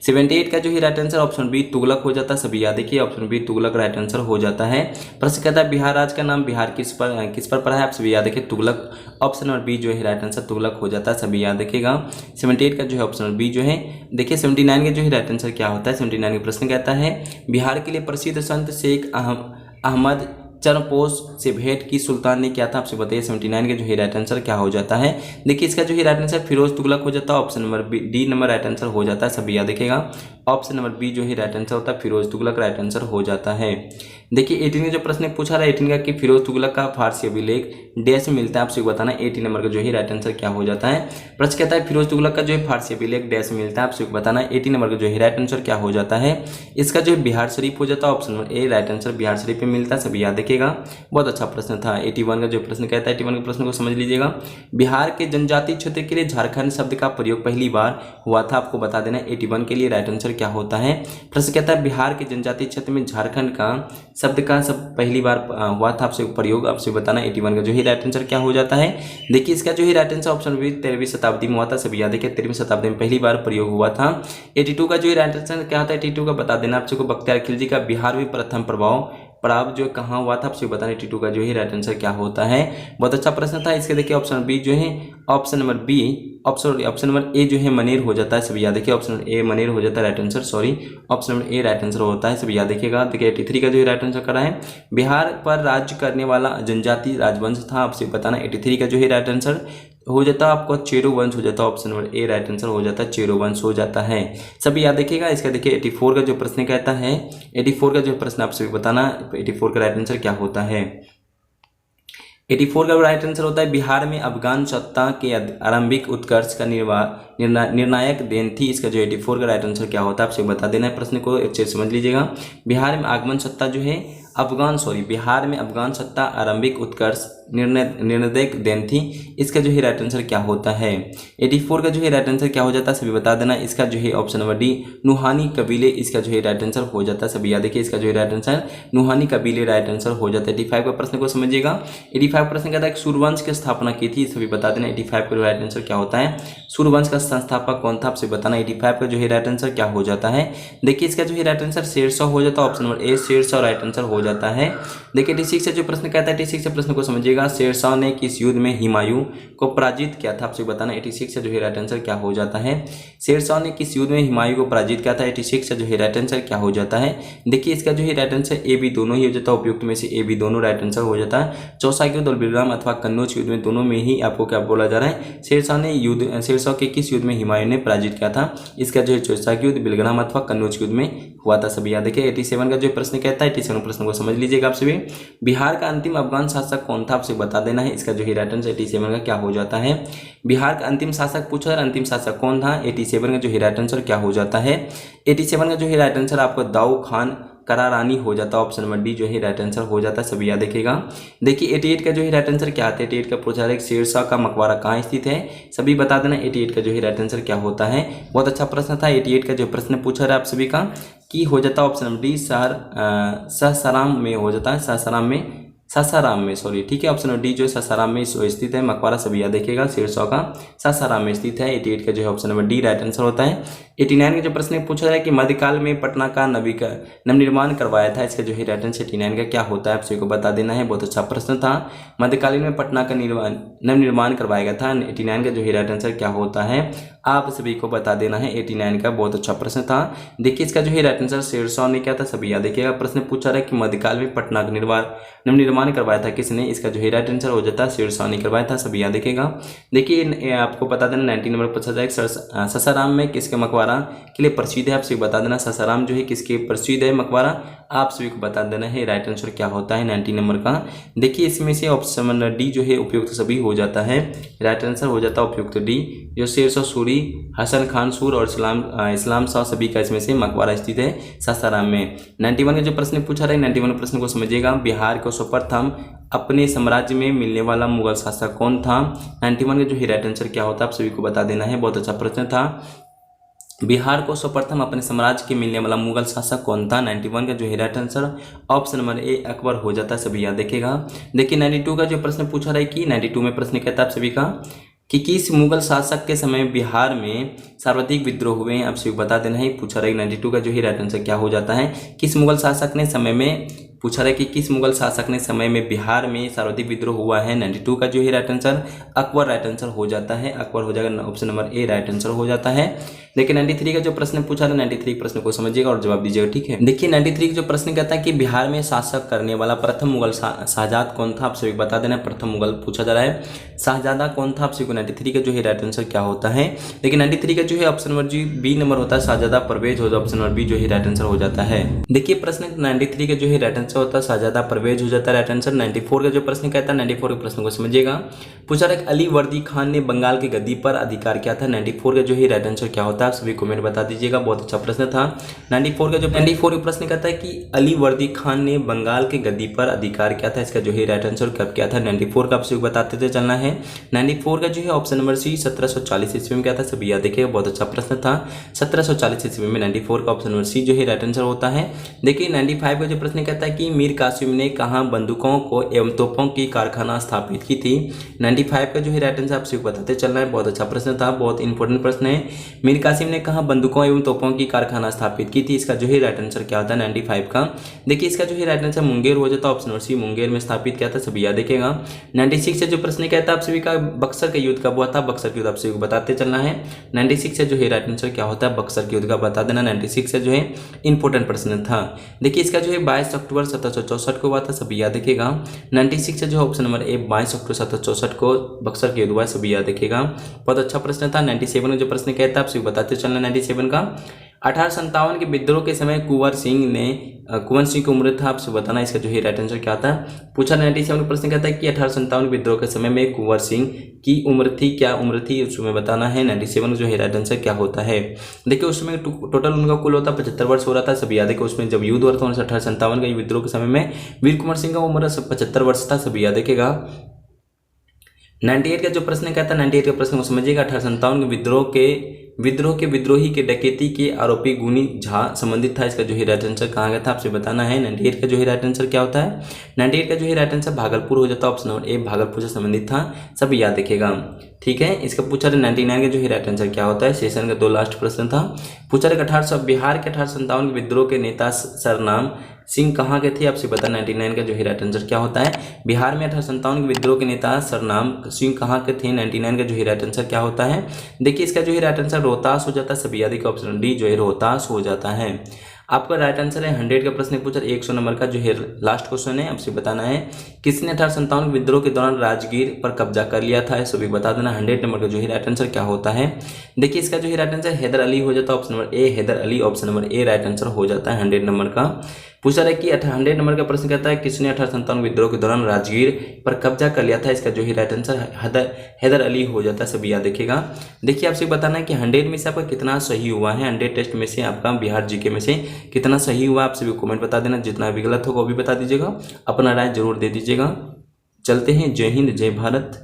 78 का जो है right answer option B Tughlaq हो जाता है, सभी याद देखिए option B Tughlaq right answer हो जाता है। प्रश्न कहता है बिहार राज्य का नाम बिहार किस पर पड़ा है, आप सभी याद देखिए तुगलक। ऑप्शन नंबर बी जो है राइट आंसर तुगलक हो जाता है, सभी याद रखिएगा। 78 का जो है ऑप्शन नंबर बी जो है। देखिए 79 का जो है राइट आंसर क्या होता है। 79 का प्रश्न कहता है बिहार के लिए प्रसिद्ध संत शेख अहमद चरपोश से भेंट की सुल्तान ने किया था, आपसे बताइए। 79 का जो है राइट आंसर क्या हो जाता है, देखिए इसका जो है राइट आंसर फिरोज तुगलक हो जाता है। Option number B D number right answer हो जाता है, सभी याद रखिएगा। ऑप्शन नंबर बी जो है राइट आंसर होता है, फिरोज तुगलक राइट आंसर हो जाता है। देखिए 18 का जो प्रश्न पूछा रहा है 18 का कि फिरोज तुगलक का फारसी अभिलेख डैश में मिलता है, आपसे बताना। 18 नंबर का जो है राइट आंसर क्या हो जाता है। प्रश्न कहता है फिरोज तुगलक का जो है फारसी अभिलेख डैश में मिलता है, आपसे बताना। 18 नंबर का जो है राइट आंसर क्या हो जाता है, इसका जो है बिहार शरीफ हो जाता है। Option number A right answer Bihar Sharif में मिलता है, सभी याद रखिएगा। बहुत अच्छा प्रश्न था। 81 का जो प्रश्न कहता है 81 के प्रश्न को समझ लीजिएगा। बिहार के जनजातीय क्षेत्र के लिए झारखंड शब्द का प्रयोग पहली बार हुआ था, आपको बता देना। 81 के लिए राइट आंसर क्या होता है। प्रश्न कहता है बिहार के जनजातीय क्षेत्र में झारखंड का शब्द का पहली बार हुआ था, आपसे प्रयोग, आपसे बताना। 81 का जो है राइट आंसर क्या हो जाता है, देखिए इसका जो है राइट आंसर ऑप्शन बी 13वीं शताब्दी में हुआ था, सभी याद रखिए 13वीं शताब्दी में पहली बार प्रयोग हुआ था। 82 का जो है राइट आंसर क्या होता है, 82 का बता देना आपसे को। बख्तियार खिलजी का बिहार में प्रथम पड़ाव जो कहाँ हुआ था, आपसे बताना। 82 का जो है राइट आंसर क्या होता है, बहुत अच्छा प्रश्न था। इसके देखिए ऑप्शन बी जो है option number B option number A जो है मनेर हो जाता है, सभी याद देखिए। ऑप्शन ए मनेर हो जाता है right answer, sorry option number A right answer होता है, सभी याद देखिएगा। देखिए 83 का जो है राइट आंसर करा है बिहार पर राज्य करने वाला जनजाति राजवंश था, आपसे बताना। 83 का जो है राइट आंसर हो जाता है आपको चेरो वंश हो जाता है, option number A right answer हो जाता है, चेरो वंश हो जाता है, सभी याद देखिएगा। इसका देखिए 84 का जो प्रश्न कहता है 84 का जो प्रश्न आपसे बताना 84 का राइट आंसर क्या होता है। 84 का राइट आंसर होता है बिहार में अफगान सत्ता के आरंभिक उत्कर्ष का निर्णायक देन थी, इसका जो 84 का राइट आंसर क्या होता है, आपसे बता देना है। प्रश्न को अच्छे से समझ लीजिएगा। बिहार में आगमन सत्ता जो है बिहार में अफगान सत्ता आरंभिक उत्कर्ष निर्णायक देन थी, इसका जो है राइट आंसर क्या होता है। 84 का जो है राइट आंसर क्या हो जाता है, सभी बता देना। इसका जो है ऑप्शन नंबर डी नुहानी कबीले, इसका जो है राइट आंसर हो जाता है, सभी याद देखिए। इसका जो है राइट आंसर नुहानी कबीले राइट आंसर हो जाता है। 85 का प्रश्न को समझिएगा। 85 प्रश्न कहता है सूर्यवंश की स्थापना की थी, सभी बता देना। 85 का राइट आंसर क्या होता है, सूर्यवंश का संस्थापक कौन था आपसे बताना। 85 का जो है राइट आंसर क्या हो जाता है। देखिए इसका जो है राइट आंसर शेरशाह हो जाता है, option number A Sher Shah right answer हो जाता है। देखिए 86 से जो प्रश्न कहता है, 86 से प्रश्न को समझिएगा, शेरशाह ने किस युद्ध में हुमायूं को पराजित किया था आपसे बताना। 86 से जो है राइट आंसर क्या हो जाता है। शेरशाह ने किस युद्ध में हुमायूं को पराजित किया था। 86 से जो है राइट आंसर क्या हो जाता है। देखिए इसका जो है राइट आंसर ए बी दोनों ही हो जाता है, उपयुक्त में से ए बी दोनों राइट आंसर हो जाता है। चौसा युद्ध और बिलग्राम अथवा कन्नौज युद्ध में दोनों में ही आपको क्या बोला जा रहा है, शेरशाह के किस युद्ध में हुमायूं ने पराजित किया था। इसका जो है चौसा युद्ध, बिलग्राम अथवा कन्नौज युद्ध में हुआ था, सभी याद देखिए। 87 का जो प्रश्न कहता है, 87 प्रश्न को समझ लीजिएगा आप सभी। बिहार का अंतिम अफगान शासक कौन था आपसे बता देना है। इसका जो है राइट आंसर 87 का क्या हो जाता है। बिहार का अंतिम शासक पूछा, अंतिम शासक कौन था। 87 का जो है राइट आंसर क्या हो जाता है। 87 का जो है राइट आंसर आपको दाऊद खान करारानी हो जाता है, ऑप्शन नंबर डी जो है राइट आंसर हो जाता है, सभी याद देखिएगा। देखिए 88 का जो है राइट आंसर क्या आता है। 88 का पूछा है शेरशाह का मकबरा कहाँ स्थित है, सभी बता देना। 88 का जो है राइट आंसर क्या होता है। बहुत अच्छा प्रश्न था। 88 का जो प्रश्न पूछा रहा है आप सभी का कि हो जाता है ऑप्शन नंबर डी सासाराम में हो जाता है, सासाराम में सॉरी, ठीक है। ऑप्शन डी जो है सासाराम में स्थित है मकबरा, सभी याद देखिएगा। शेरशाह का सासाराम में स्थित है। 88 का जो है option number D right answer होता है। 89 का जो प्रश्न पूछा है कि मध्यकाल में पटना का नवनिर्माण करवाया था। इसका जो है राइट आंसर 89 का क्या होता है, आप सभी को बता देना है। बहुत अच्छा प्रश्न था। मध्यकालीन में पटना का नवनिर्माण करवाया गया था। 89 का जो है राइट आंसर क्या होता है, आप सभी को बता देना है। 89 का बहुत अच्छा प्रश्न था। देखिए इसका जो है राइट आंसर शेरशाह ने क्या था, सभी याद देखिएगा। प्रश्न पूछा रहा है कि मध्यकाल में पटना का नवनिर्माण करवाया था किसने। इसका जो है राइट आंसर हो जाता है शेरशाह ने करवाया था, सभी याद देखिएगा। देखिए आपको बता देना 19 नंबर पूछा जाए सासाराम में किसके मकबरा के लिए प्रसिद्ध है, आप सभी बता देना। सासाराम जो है किसके प्रसिद्ध है मकबरा, आप सभी को बता देना है। राइट आंसर क्या होता है 19 नंबर का। देखिए इसमें से ऑप्शन नंबर डी जो है उपयुक्त सभी हो जाता है, राइट आंसर हो जाता है उपयुक्त डी। जो शेरशाह सूरी, हसन खान सूर और इस्लाम शाह सभी का इसमें से मकबरा स्थित है सासाराम में। 91 का जो प्रश्न पूछा रहा है, 91 प्रश्न को समझिएगा। बिहार को सर्वप्रथम अपने साम्राज्य में मिलने वाला मुगल शासक कौन था। 91 का जो है राइट आंसर क्या होता है, आप सभी को बता देना है। बहुत अच्छा प्रश्न था। बिहार को सर्वप्रथम अपने साम्राज्य के मिलने वाला मुगल शासक कौन था। 91 का जो है राइट आंसर ऑप्शन नंबर ए अकबर हो जाता है, सभी याद देखिएगा। देखिए 92 का जो प्रश्न पूछा रहा है कि 92 में प्रश्न कहता है आप सभी का कि किस मुगल शासक के समय बिहार में सर्वाधिक विद्रोह हुए हैं, आप सभी बता देना है। पूछा रहा है 92 का जो है राइट आंसर क्या हो जाता है। किस मुगल शासक ने समय में पूछा रहा है कि किस मुगल शासक ने समय में बिहार में सर्वाधिक विद्रोह हुआ है। 92 का जो है right answer Akbar right answer हो जाता है, अकबर हो जाएगा, option number A right answer हो जाता है। देखिए 93 का जो प्रश्न पूछा था, 93 प्रश्न को समझिएगा और जवाब दीजिएगा, ठीक है। देखिए 93 का जो प्रश्न कहता है कि बिहार में शासक करने वाला प्रथम मुगल शाहजहां कौन था, आप सभी बता देना। प्रथम मुगल पूछा जा रहा है, शाहजहां कौन था, आप सभी को 93 का जो है राइट आंसर क्या होता है। देखिए 93 का जो है option number G B number होता है, शाहजहां परवेज हो जाता है, ऑप्शन नंबर बी जो है राइट आंसर हो जाता है। देखिए प्रश्न 93 का जो है राइट आंसर होता है शाहजहां परवेज हो जाता है, राइट आंसर। 94 का जो प्रश्न कहता है, 94 के प्रश्न को समझिएगा। पूछा रहा है अली वर्दी खान ने बंगाल की गद्दी पर अधिकार किया था। 94 का जो है राइट आंसर क्या होता है, आप सभी कमेंट बता दीजिएगा। बहुत अच्छा प्रश्न था। 94 का जो 94 प्रश्न कहता है कि अली वर्दी खान ने बंगाल की गद्दी पर अधिकार किया था। इसका जो है राइट आंसर कब किया था, 94 का आप सभी बताते थे चलना है। 94 का जो है ऑप्शन नंबर सी 1740 ईस्वी में क्या था, सभी याद देखिएगा। बहुत अच्छा प्रश्न था। 1740 ईस्वी में 94 का ऑप्शन नंबर सी जो है राइट आंसर होता है। देखिए 95 का जो प्रश्न कहता है कि मीर कासिम ने कहां बंदूकों को एवं तोपों की कारखाना स्थापित की थी। 95 का जो है राइट आंसर आप सभी बताते चलना है। बहुत अच्छा प्रश्न था, बहुत इंपॉर्टेंट प्रश्न है। मीर कासिम ने कहां बंदूकों एवं तोपों की कारखाना स्थापित की थी। इसका जो है राइट आंसर क्या होता है 95 का। देखिए इसका जो है राइट आंसर मुंगेर हो जाता है, ऑप्शन सी मुंगेर में स्थापित किया था, सभी याद देखिएगा। 96 से जो प्रश्न कहता है आप सभी का बक्सर का युद्ध कब हुआ था, बक्सर के युद्ध आप सभी को बताते चलना है। 96 से जो है राइट आंसर क्या होता है, बक्सर के युद्ध का बता देना। 96 से जो है इंपॉर्टेंट प्रश्न था। देखिए इसका जो है 22 अक्टूबर 1764 को हुआ था, सभी याद देखिएगा। 96 से जो है ऑप्शन नंबर ए 22 अक्टूबर 1764 को बक्सर के युद्ध हुआ, सभी याद देखिएगा। बहुत अच्छा प्रश्न था। 97 में जो प्रश्न कहता है आप सभी बताते चलना। 97 का 1857 के विद्रोह के समय कुंवर सिंह की उम्र था, आपसे बताना। इसका जो है राइट आंसर क्या था, पूछा 97 का प्रश्न कहता है कि 1857 विद्रोह के समय में कुंवर सिंह की उम्र थी, क्या उम्र थी उसमें बताना है। 97 जो है राइट आंसर क्या होता है। देखिए उसमें टोटल उनका कुल होता 75 वर्ष हो रहा था, सभी याद है कि उसमें जब युद्ध हो रहा था 1857 का विद्रोह के समय में वीर कुंवर सिंह का उम्र 75 वर्ष था, सभी याद रखिएगा। 98 का जो प्रश्न कहता है, 98 के प्रश्न को समझिएगा। 1857 के विद्रोह के विद्रोह के विद्रोही के डकैती के आरोपी गुनी झा संबंधित था। इसका जो है राइट आंसर कहाँ गया था आपसे बताना है। 98 का जो है राइट आंसर क्या होता है? 98 का जो है राइट आंसर भागलपुर हो जाता है। ऑप्शन नंबर ए भागलपुर से संबंधित था, सब याद रखिएगा। ठीक है, इसका पूछा 99 का जो है राइट आंसर क्या होता है। सेशन का 2 लास्ट प्रश्न था। पूछा 1800 बिहार के 1857 के विद्रोह के नेता सरनाम सिंह कहाँ के थे? आपसे बता 99 का जो है राइट आंसर क्या होता है। बिहार में 1857 के विद्रोह के नेता सरनाम सिंह कहाँ के थे? 99 का जो है राइट आंसर क्या होता है। देखिए इसका जो है राइट आंसर रोहतास हो जाता है। सभी याद का ऑप्शन डी जो है रोहतास हो जाता है। आपका राइट आंसर है 100 का प्रश्न पूछा। 100 नंबर का जो है लास्ट क्वेश्चन है, आपसे बताना है किसने 1857 विद्रोह के दौरान राजगीर पर कब्जा कर लिया था, इसको भी बता देना। 100 नंबर का जो है राइट आंसर क्या होता है। देखिए इसका जो है राइट आंसर हैदर अली हो जाता है। Option number A Haidar Ali, option number A right answer हो जाता है 100 नंबर का। पूछा रहा है कि 100 नंबर का प्रश्न कहता है किसने 1857 विद्रोह के दौरान राजगीर पर कब्जा कर लिया था, इसका जो है राइट आंसर हैदर अली हो जाता है। सभी याद रखिएगा। देखिए आपसे बताना है कि 100 में से आपका कितना सही हुआ है। 100 टेस्ट में से आपका बिहार जीके में से कितना सही हुआ, आप सभी कमेंट बता देना। जितना भी गलत होगा वो भी बता दीजिएगा, अपना राय जरूर दे दीजिएगा। चलते हैं, जय हिंद जय भारत।